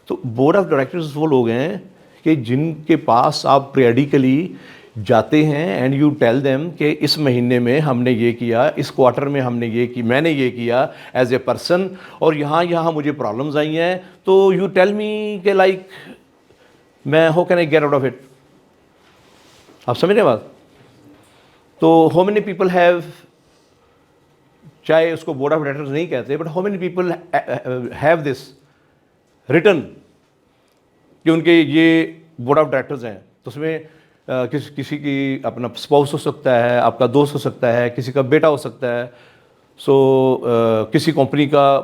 तो बोर्ड ऑफ डायरेक्टर्स वो लोग हैं कि जिनके पास आप पीरियडिकली जाते हैं एंड यू टेल देम कि इस महीने में हमने ये किया, इस क्वार्टर में हमने ये की, मैंने ये किया एज ए पर्सन, और यहाँ मुझे प्रॉब्लम्स आई हैं, तो यू टेल मी कि लाइक मैं how can I get out of it. आप समझ रहे बात? तो हाउ मेनी पीपल हैव, चाहे उसको बोर्ड ऑफ डायरेक्टर्स नहीं कहते, but how many people have this written कि उनके ये बोर्ड ऑफ डायरेक्टर्स हैं। तो उसमें किसी की अपना स्पाउस हो सकता है, आपका दोस्त हो सकता है, किसी का बेटा हो सकता है, किसी कंपनी का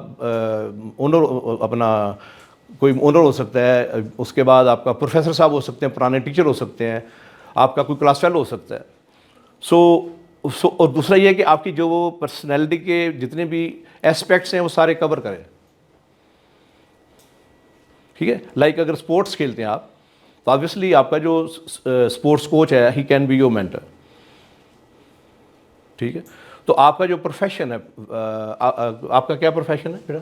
ओनर, अपना कोई ओनर हो सकता है, उसके बाद आपका प्रोफेसर साहब हो सकते हैं, पुराने टीचर हो सकते हैं, आपका कोई क्लास फेलो हो सकता है। और दूसरा ये है कि आपकी जो वो पर्सनैलिटी के जितने भी एस्पेक्ट्स हैं वो सारे कवर करें, ठीक है। लाइक अगर स्पोर्ट्स खेलते हैं आप, तो ऑब्वियसली आपका जो स्पोर्ट्स कोच है he can be your mentor, ठीक है। तो आपका जो प्रोफेशन है, आपका क्या प्रोफेशन है बेटा?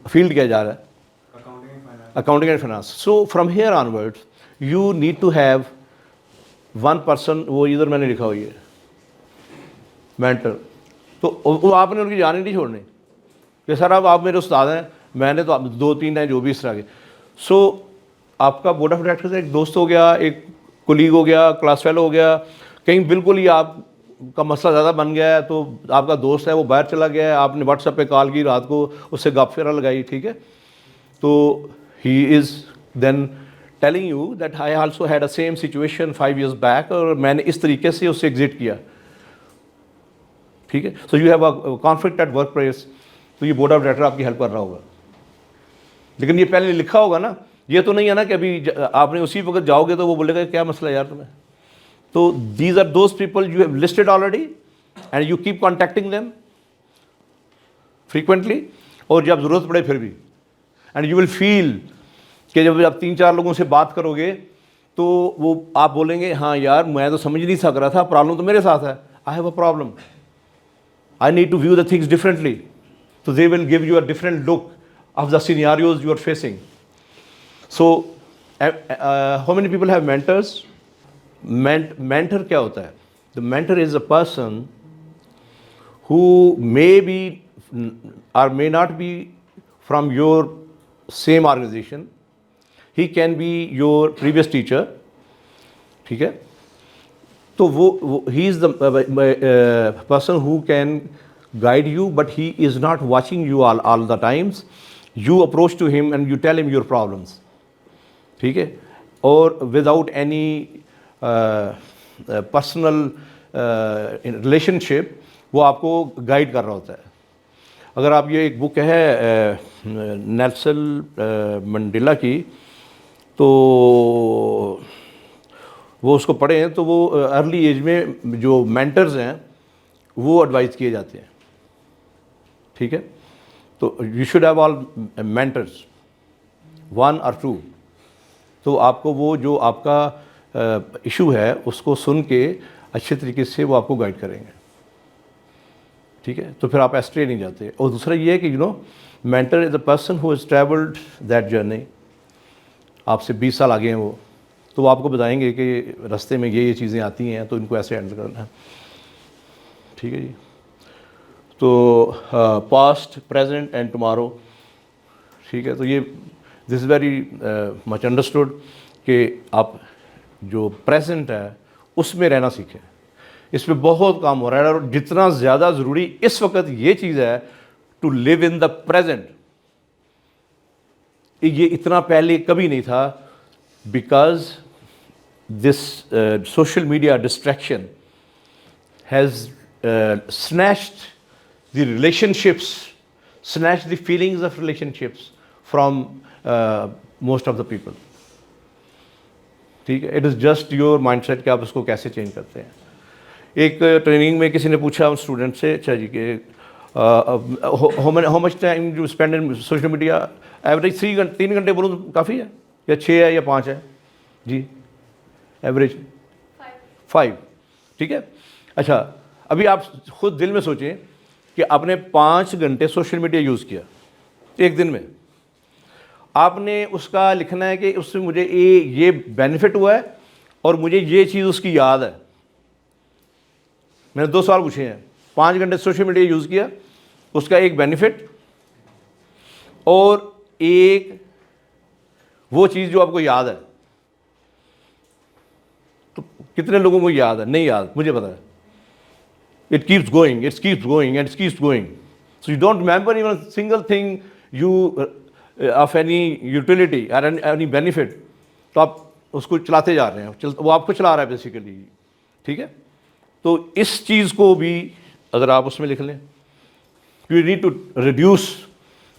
फील्ड क्या जा रहा है? Accounting and finance. So from here onwards you need to have one person, वो इधर मैंने लिखा हुई है मेंटर। तो वो आपने उनकी जान ही नहीं छोड़नी कि सर अब आप मेरे उस्ताद हैं, मैंने तो 2-3 हैं जो भी इस तरह के। सो आपका बोर्ड ऑफ डायरेक्टर्स एक दोस्त हो गया, एक कोलीग हो गया, क्लास फेलो हो गया, कहीं बिल्कुल ही आपका मसला ज़्यादा बन गया है, तो आपका दोस्त है वो बाहर चला गया है, आपने व्हाट्सएप पे कॉल की, रात को उससे गप फेरा लगाई, ठीक है। तो he is then telling you that I also had a same situation 5 years back और मैंने इस तरीके से उससे एग्जिट किया, ठीक है। So you have a conflict eight work place, तो ये बोर्ड ऑफ डायरेक्टर आपकी हेल्प कर रहा होगा, लेकिन ये पहले लिखा होगा ना, ये तो नहीं है ना कि अभी आपने उसी वक्त जाओगे तो वो बोलेगा क्या मसला है यार तुम्हें। तो these are those people you have listed already and you keep contacting them frequently, और जब ज़रूरत पड़े फिर भी, एंड यू विल फील कि जब आप 3-4 लोगों से बात करोगे तो वो आप बोलेंगे हाँ यार मैं तो समझ नहीं सक रहा था, प्रॉब्लम तो मेरे साथ है, I have a problem, I need to view the things differently, तो they will give you a different look of the scenarios you are facing. So how many people have mentors? Mentor क्या होता है? The mentor is a person who may be or may not be from your same organization. He can be your previous teacher, ठीक है। तो वो he is the person who can guide you, but he is not watching you all the times. You approach to him and you tell him your problems, ठीक है, और without any personal relationship वो आपको guide कर रहा होता है। अगर आप ये एक बुक है नेल्सन मंडेला की, तो वो उसको पढ़ें तो वो अर्ली एज में जो मेंटर्स हैं वो एडवाइस किए जाते हैं, ठीक है। तो you should have all mentors 1 or 2, तो आपको वो जो आपका इशू है उसको सुन के अच्छे तरीके से वो आपको गाइड करेंगे, ठीक है। तो फिर आप एस्ट्रे नहीं जाते। और दूसरा ये है कि mentor is a person who has travelled that journey, आपसे 20 साल आगे हैं वो, तो वो आपको बताएंगे कि रास्ते में ये चीज़ें आती हैं तो इनको ऐसे हैंडल करना है, ठीक है जी। तो पास्ट, प्रेजेंट एंड टुमारो, ठीक है। तो ये this is very much understood कि आप जो प्रेजेंट है उसमें रहना सीखें, इस पर बहुत काम हो रहा है, और जितना ज़्यादा ज़रूरी इस वक्त ये चीज़ है to live in the present, ये इतना पहले कभी नहीं था, because this social media distraction has snatched the relationships, snatched the feelings of relationships from most of the people, ठीक है। It is just your mindset कि आप उसको कैसे चेंज करते हैं। एक ट्रेनिंग में किसी ने पूछा उन स्टूडेंट से, अच्छा जी कि how much time you spend in social media, average 3 घंटे बोलूँ तो काफ़ी है, या 6 है या 5 है जी, एवरेज 5, ठीक है। अच्छा, अभी आप खुद दिल में सोचें कि आपने 5 घंटे सोशल मीडिया यूज़ किया एक दिन में, आपने उसका लिखना है कि उससे मुझे ये बेनिफिट हुआ है और मुझे ये चीज़ उसकी याद है। मैंने 2 सवाल पूछे हैं, 5 घंटे सोशल मीडिया यूज़ किया, उसका एक बेनिफिट और एक वो चीज़ जो आपको याद है। तो कितने लोगों को याद है? नहीं याद, मुझे पता है। It keeps going, it keeps going, and it keeps going. So you don't remember even a single thing you of any utility or any benefit. तो आप उसको चलाते जा रहे हैं, वो आपको चला रहा है बेसिकली, ठीक है। तो इस चीज़ को भी अगर आप उसमें लिख लें, you need to reduce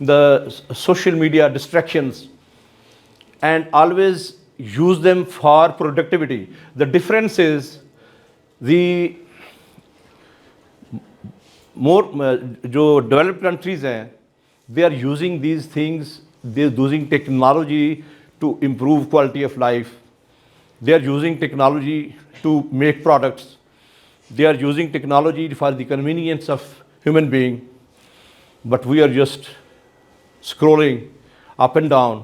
the social media distractions and always use them for productivity. The difference is the more जो developed countries हैं, they are using these things, they are using technology to improve quality of life, they are using technology to make products, they are using technology for the convenience of human being, but we are just scrolling up and down,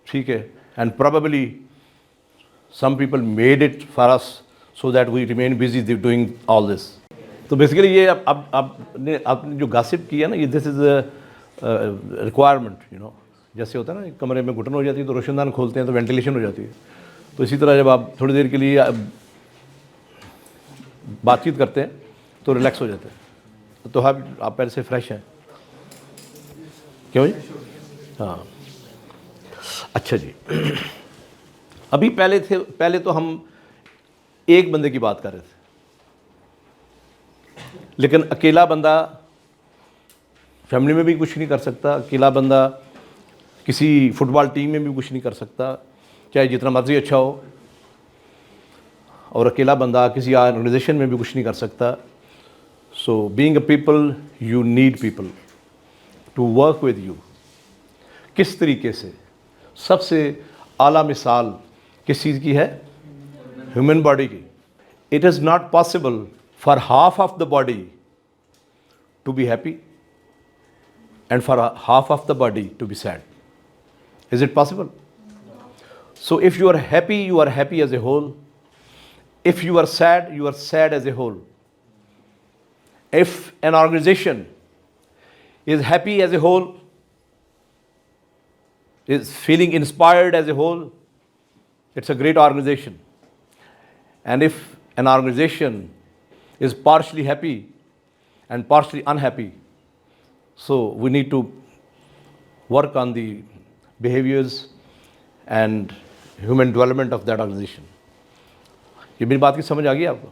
ठीक है, and probably some people made it for us so that we remain busy doing all this. तो basically ये आपने जो गासिप किया ना, ये this is requirement, जैसे होता है ना कमरे में घुटन हो जाती है तो रोशनदान खोलते हैं तो वेंटिलेशन हो जाती है, तो इसी तरह जब आप थोड़ी देर के लिए बातचीत करते हैं तो रिलैक्स हो जाते हैं। तो आप पहले से फ्रेश हैं, क्यों जी? हाँ, अच्छा जी। अभी पहले तो हम एक बंदे की बात कर रहे थे, लेकिन अकेला बंदा फैमिली में भी कुछ नहीं कर सकता, अकेला बंदा किसी फुटबॉल टीम में भी कुछ नहीं कर सकता, चाहे जितना मर्जी अच्छा हो, और अकेला बंदा किसी ऑर्गेनाइजेशन में भी कुछ नहीं कर सकता. So being a people, you need people to work with you. किस तरीके से? सबसे आला मिसाल किस चीज़ की है? ह्यूमन बॉडी की. It is not possible for half of the body to be happy and for half of the body to be sad. Is it possible? So if you are happy as a whole. If you are sad as a whole. If an organization is happy as a whole, is feeling inspired as a whole, it's a great organization. And if an organization is partially happy and partially unhappy, so we need to work on the behaviors and human development of that organization. ये मेरी बात की समझ आ गई आपको?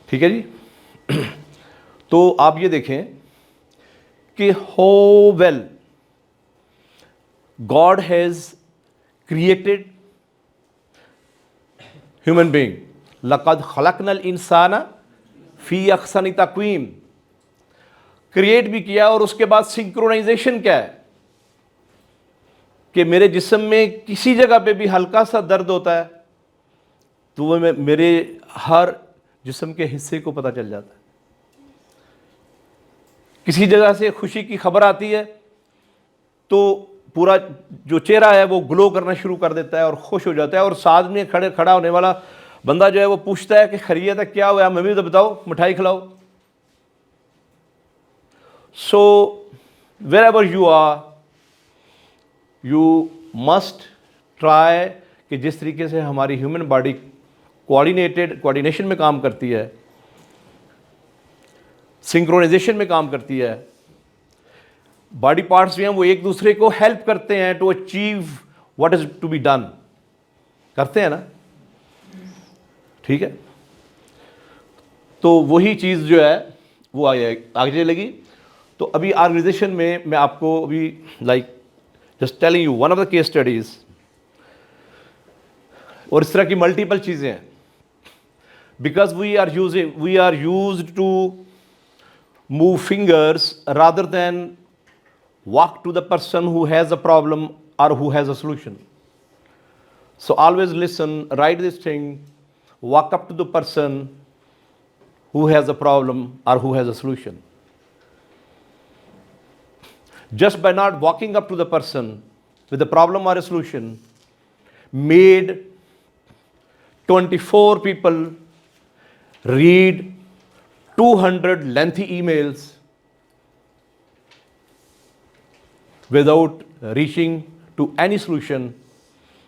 ठीक है जी. तो आप ये देखें कि how well God has created human being. लक़द ख़लक़नल इंसाना फ़ी अहसनि तक़वीम. क्रिएट भी किया, और उसके बाद सिंक्रोनाइजेशन क्या है कि मेरे जिस्म में किसी जगह पे भी हल्का सा दर्द होता है तो वो मेरे हर जिस्म के हिस्से को पता चल जाता है. किसी जगह से खुशी की खबर आती है तो पूरा जो चेहरा है वो ग्लो करना शुरू कर देता है और खुश हो जाता है, और साथ में खड़ा होने वाला बंदा जो है वो पूछता है कि खैरियत है, क्या हुआ, मम्मी तो बताओ, मिठाई खिलाओ. So wherever you are, you must try कि जिस तरीके से हमारी ह्यूमन बॉडी कोऑर्डिनेशन में काम करती है, सिंक्रोनाइजेशन में काम करती है, बॉडी पार्ट्स भी हैं वो एक दूसरे को हेल्प करते हैं to achieve what is to be done. करते हैं ना? ठीक है. तो वही चीज़ जो है वो आगे चलेगी. तो अभी ऑर्गेनाइजेशन में मैं आपको अभी just telling you one of the case studies, और इस तरह की मल्टीपल चीज़ें हैं. Because we are used to move fingers rather than walk to the person who has a problem और who has a solution. So always listen, right this thing, walk up to the person who has a problem और who has a solution. Just by not walking up to the person with a problem or a solution, made 24 people read 200 lengthy emails without reaching to any solution,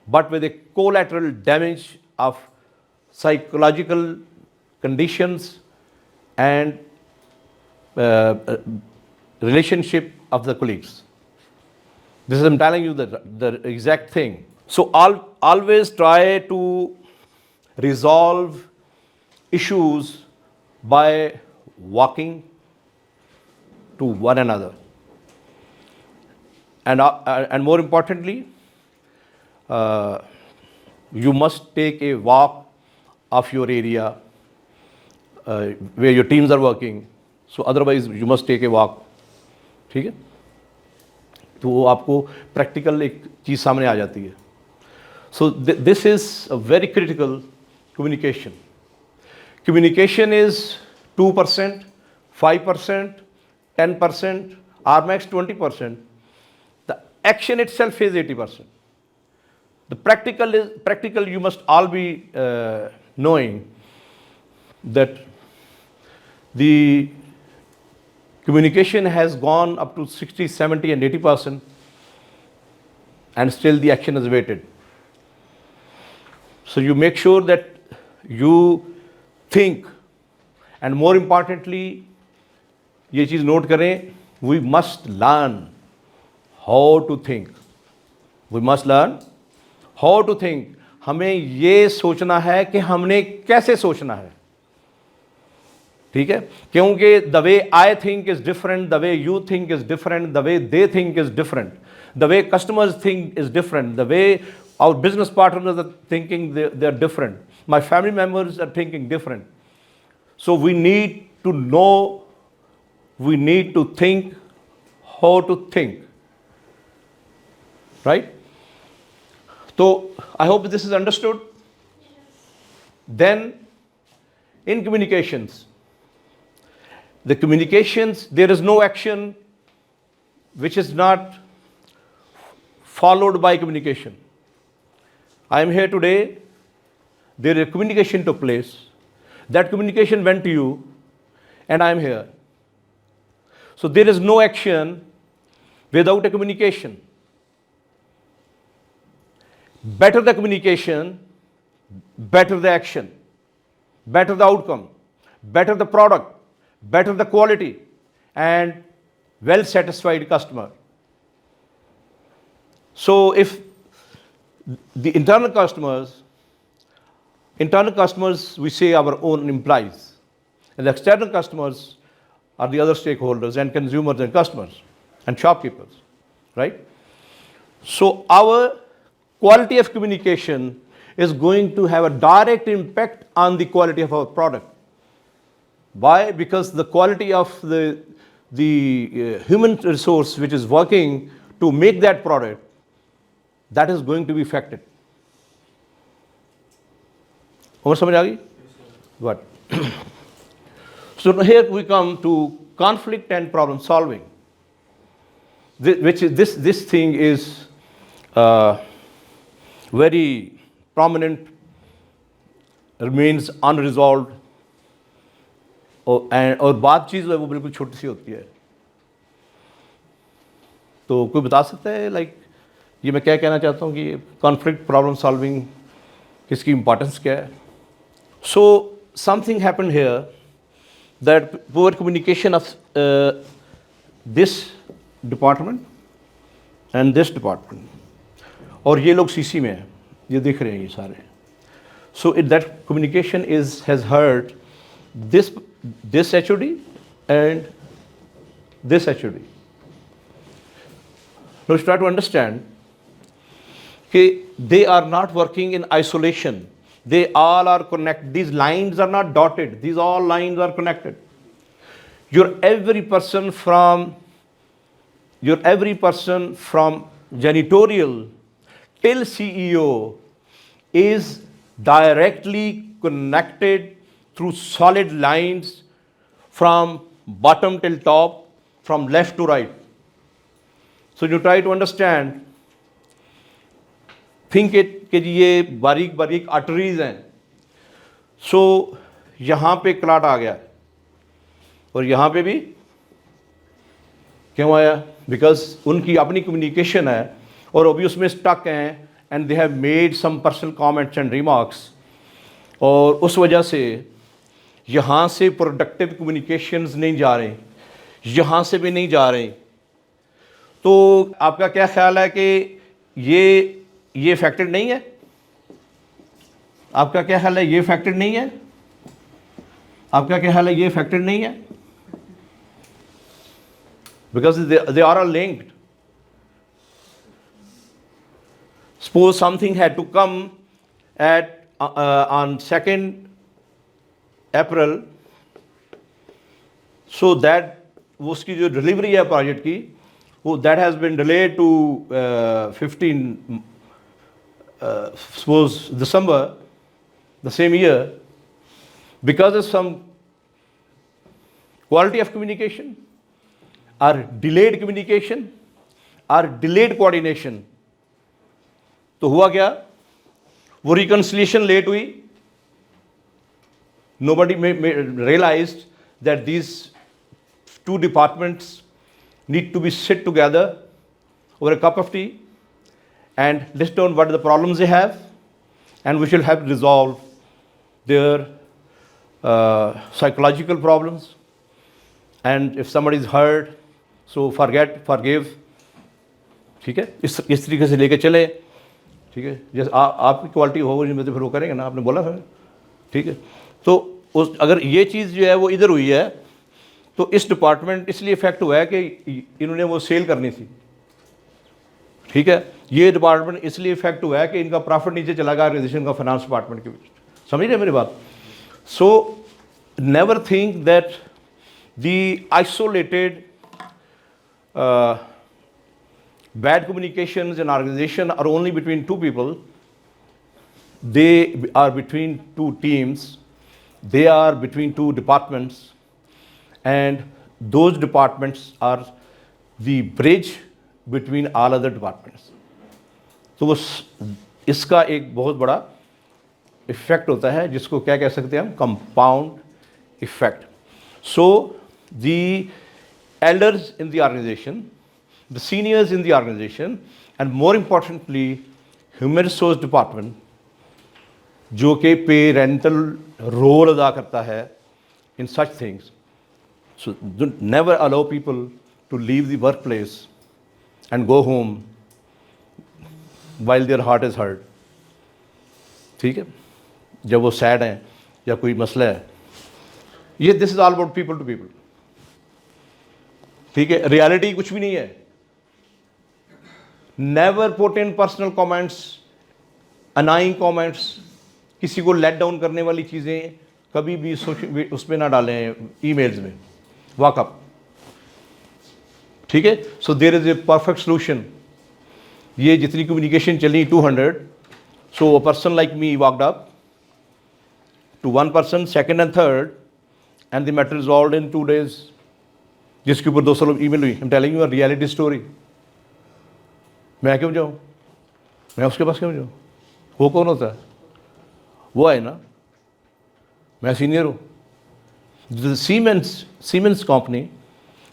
but with a collateral damage of psychological conditions and relationship of the colleagues. This is, I'm telling you the exact thing. So always try to resolve issues by walking to one another. And more importantly, you must take a walk of your area where your teams are working. So otherwise you must take a walk. ठीक है. तो वो आपको practical एक चीज़ सामने आ जाती है. So this is a very critical communication. Communication is 2%, 5%, 10%, or max 20%. The action itself is 80%. The practical you must all be knowing that the communication has gone up to 60, 70 and 80%, and still the action is waited. So you make sure that you think, and more importantly, ये चीज़ note करें, we must learn how to think. We must learn how to think. हमें ये सोचना है कि हमने कैसे सोचना है, ठीक है? क्योंकि the way I think is different, the way you think is different, the way they think is different, the way customers think is different, the way our business partners are thinking they are different, my family members are thinking different. So we need to know, we need to think how to think, right? So I hope this is understood. Then in communications, the communications, there is no action which is not followed by communication. I am here today, there is a communication took place. That communication went to you, and I am here. So there is no action without a communication. Better the communication, better the action, better the outcome, better the product, better the quality, and well satisfied customer. So if the internal customers, we say our own employees, and the external customers are the other stakeholders and consumers and customers and shopkeepers, right? So our quality of communication is going to have a direct impact on the quality of our product. Why? Because the quality of the human resource which is working to make that product, that is going to be affected. और समझ आ गई? Good. So here we come to conflict and problem solving, which is this thing is very prominent, remains unresolved, और बातचीत जो है वो बिल्कुल छोटी सी होती है. तो कोई बता सकता है लाइक ये मैं क्या कहना चाहता हूँ कि कॉन्फ्लिक्ट प्रॉब्लम सॉल्विंग इसकी इम्पोर्टेंस क्या है? So something happened here, that poor communication of this department and this department, और ये लोग सीसी में हैं, ये दिख रहे हैं ये सारे. So that communication has hurt this HOD and this HOD. Now you try to understand that they are not working in isolation. They all are connected. These lines are not dotted. These all lines are connected. Your every person from janitorial till CEO is directly connected through solid lines from bottom till top, from left to right. So you try to understand, think it कि ये बारीक बारीक arteries हैं. सो यहाँ पे clot आ गया और यहाँ पे भी क्यों आया? बिकॉज उनकी अपनी कम्युनिकेशन है और अभी उसमें स्टक हैं and they have made some personal comments and remarks, और उस वजह से यहाँ से प्रोडक्टिव कम्युनिकेशंस नहीं जा रहे, यहाँ से भी नहीं जा रहे. तो आपका क्या ख्याल है कि ये फैक्टेड नहीं है? आपका क्या ख्याल है ये फैक्टेड नहीं है? आपका क्या ख्याल है ये फैक्टेड नहीं है? Because they are all linked. Suppose something had to come at on 2nd April, so that उसकी जो डिलीवरी है प्रोजेक्ट की वो that has been delayed to 15 suppose December the same year, because of some quality of communication or delayed communication or delayed coordination. तो हुआ क्या? वो reconciliation late हुई. Nobody realized that these two departments need to be sit together over a cup of tea and list down what are the problems they have, and we shall have to resolve their psychological problems. And if somebody is hurt, so forgive, ठीक है, इस तरीके से लेके चले, ठीक है। जैसे आपकी क्वालिटी हो में तो फिर वो करेंगे ना, आपने बोला था, ठीक है। तो उस अगर ये चीज़ जो है वो इधर हुई है तो इस डिपार्टमेंट इसलिए इफेक्ट हुआ है कि इन्होंने वो सेल करनी थी, ठीक है। ये डिपार्टमेंट इसलिए इफेक्ट हुआ है कि इनका प्रॉफिट नीचे चला गया ऑर्गेनाइजेशन का, फाइनेंस डिपार्टमेंट के बीच। समझ रहे मेरी बात? So never think that the isolated bad communications in organization are only between two people. They are between two teams, they are between two departments, and those departments are the bridge between all other departments. तो इसका एक बहुत बड़ा effect होता है जिसको क्या कह सकते हैं हम, compound effect. So the elders in the organization, the seniors in the organization, and more importantly human resource department जो कि पेरेंटल रोल अदा करता है in such things. So never allow people to leave the workplace and go home while their heart is hurt. ठीक है, जब वो sad हैं या कोई मसला है, ये this is all about people to people. ठीक है, रियलिटी कुछ भी नहीं है. Never put in personal comments, annoying comments, किसी को लेट डाउन करने वाली चीज़ें कभी भी उसमें ना डालें ईमेल्स में. वॉकअप. ठीक है, so there is a perfect solution. ये जितनी कम्युनिकेशन चली 200, so a person like me walked up to one person, second and third, and the matter resolved in 2 days, जिसके ऊपर 200 लोग ईमेल हुई. I am telling you a reality story. मैं क्यों जाऊँ, मैं उसके पास क्यों जाऊँ? वो कौन होता है? वो है ना, मैं सीनियर हूँ. The Siemens company,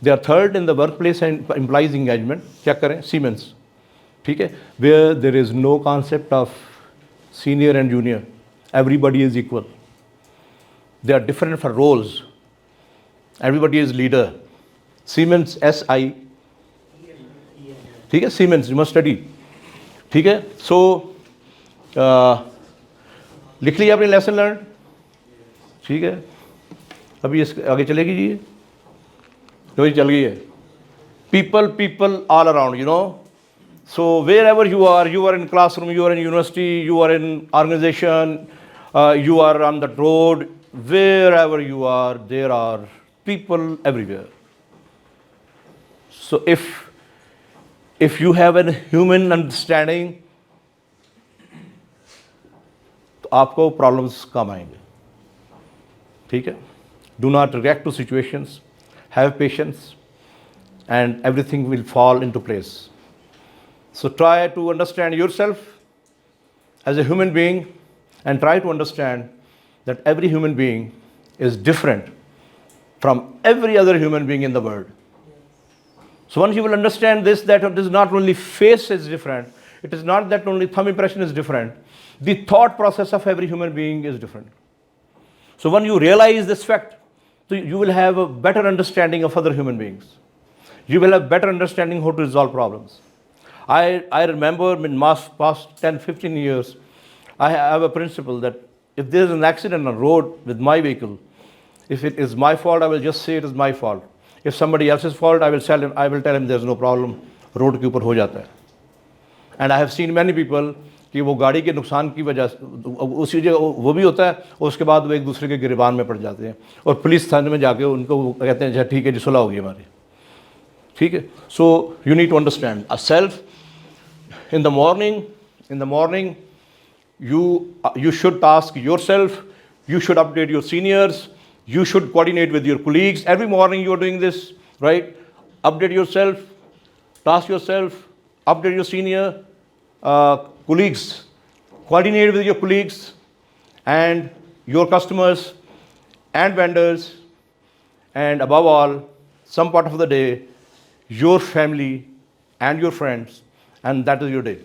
they are third in the work place and employees engagement. Check करें सीमेंस. ठीक है, where there is no concept of senior and junior, everybody is equal. They are different for roles, everybody is leader. Siemens SI, ठीक है, siemens, you must study. ठीक है, सो लिख लिया आपने लेसन लर्न. ठीक है, अभी इस आगे चलेगी जी, तो चल गई है. People all around, you know. So wherever you are in classroom, you are in university, you are in organisation, you are on the road, wherever you are, there are people everywhere. So if you have a human understanding, तो आपको problems कम आएंगे. ठीक है, do not react to situations, have patience, and everything will fall into place. So try to understand yourself as a human being, and try to understand that every human being is different from every other human being in the world. So once you will understand this, that it is not only face is different, it is not that only thumb impression is different, the thought process of every human being is different. So when you realize this fact, so you will have a better understanding of other human beings. You will have better understanding how to resolve problems. I remember in past 10-15 years, I have a principle that if there is an accident on the road with my vehicle, if it is my fault, I will just say it is my fault. If somebody else's fault, I will tell him there is no problem, road के ऊपर हो जाता है. And I have seen many people कि वो गाड़ी के नुकसान की वजह से उसी जगह वो भी होता है, और उसके बाद वो एक दूसरे के गिरबान में पड़ जाते हैं, और पुलिस थाने में जाके उनको कहते हैं अच्छा ठीक है जी सुलह होगी हमारी. ठीक है, so you need to understand a self. In the morning, you should task yourself, you should update your seniors, you should coordinate with your colleagues. Every morning you are doing this, right? Update yourself, task yourself, update your senior colleagues, coordinate with your colleagues and your customers and vendors, and above all, some part of the day, your family and your friends, and that is your day.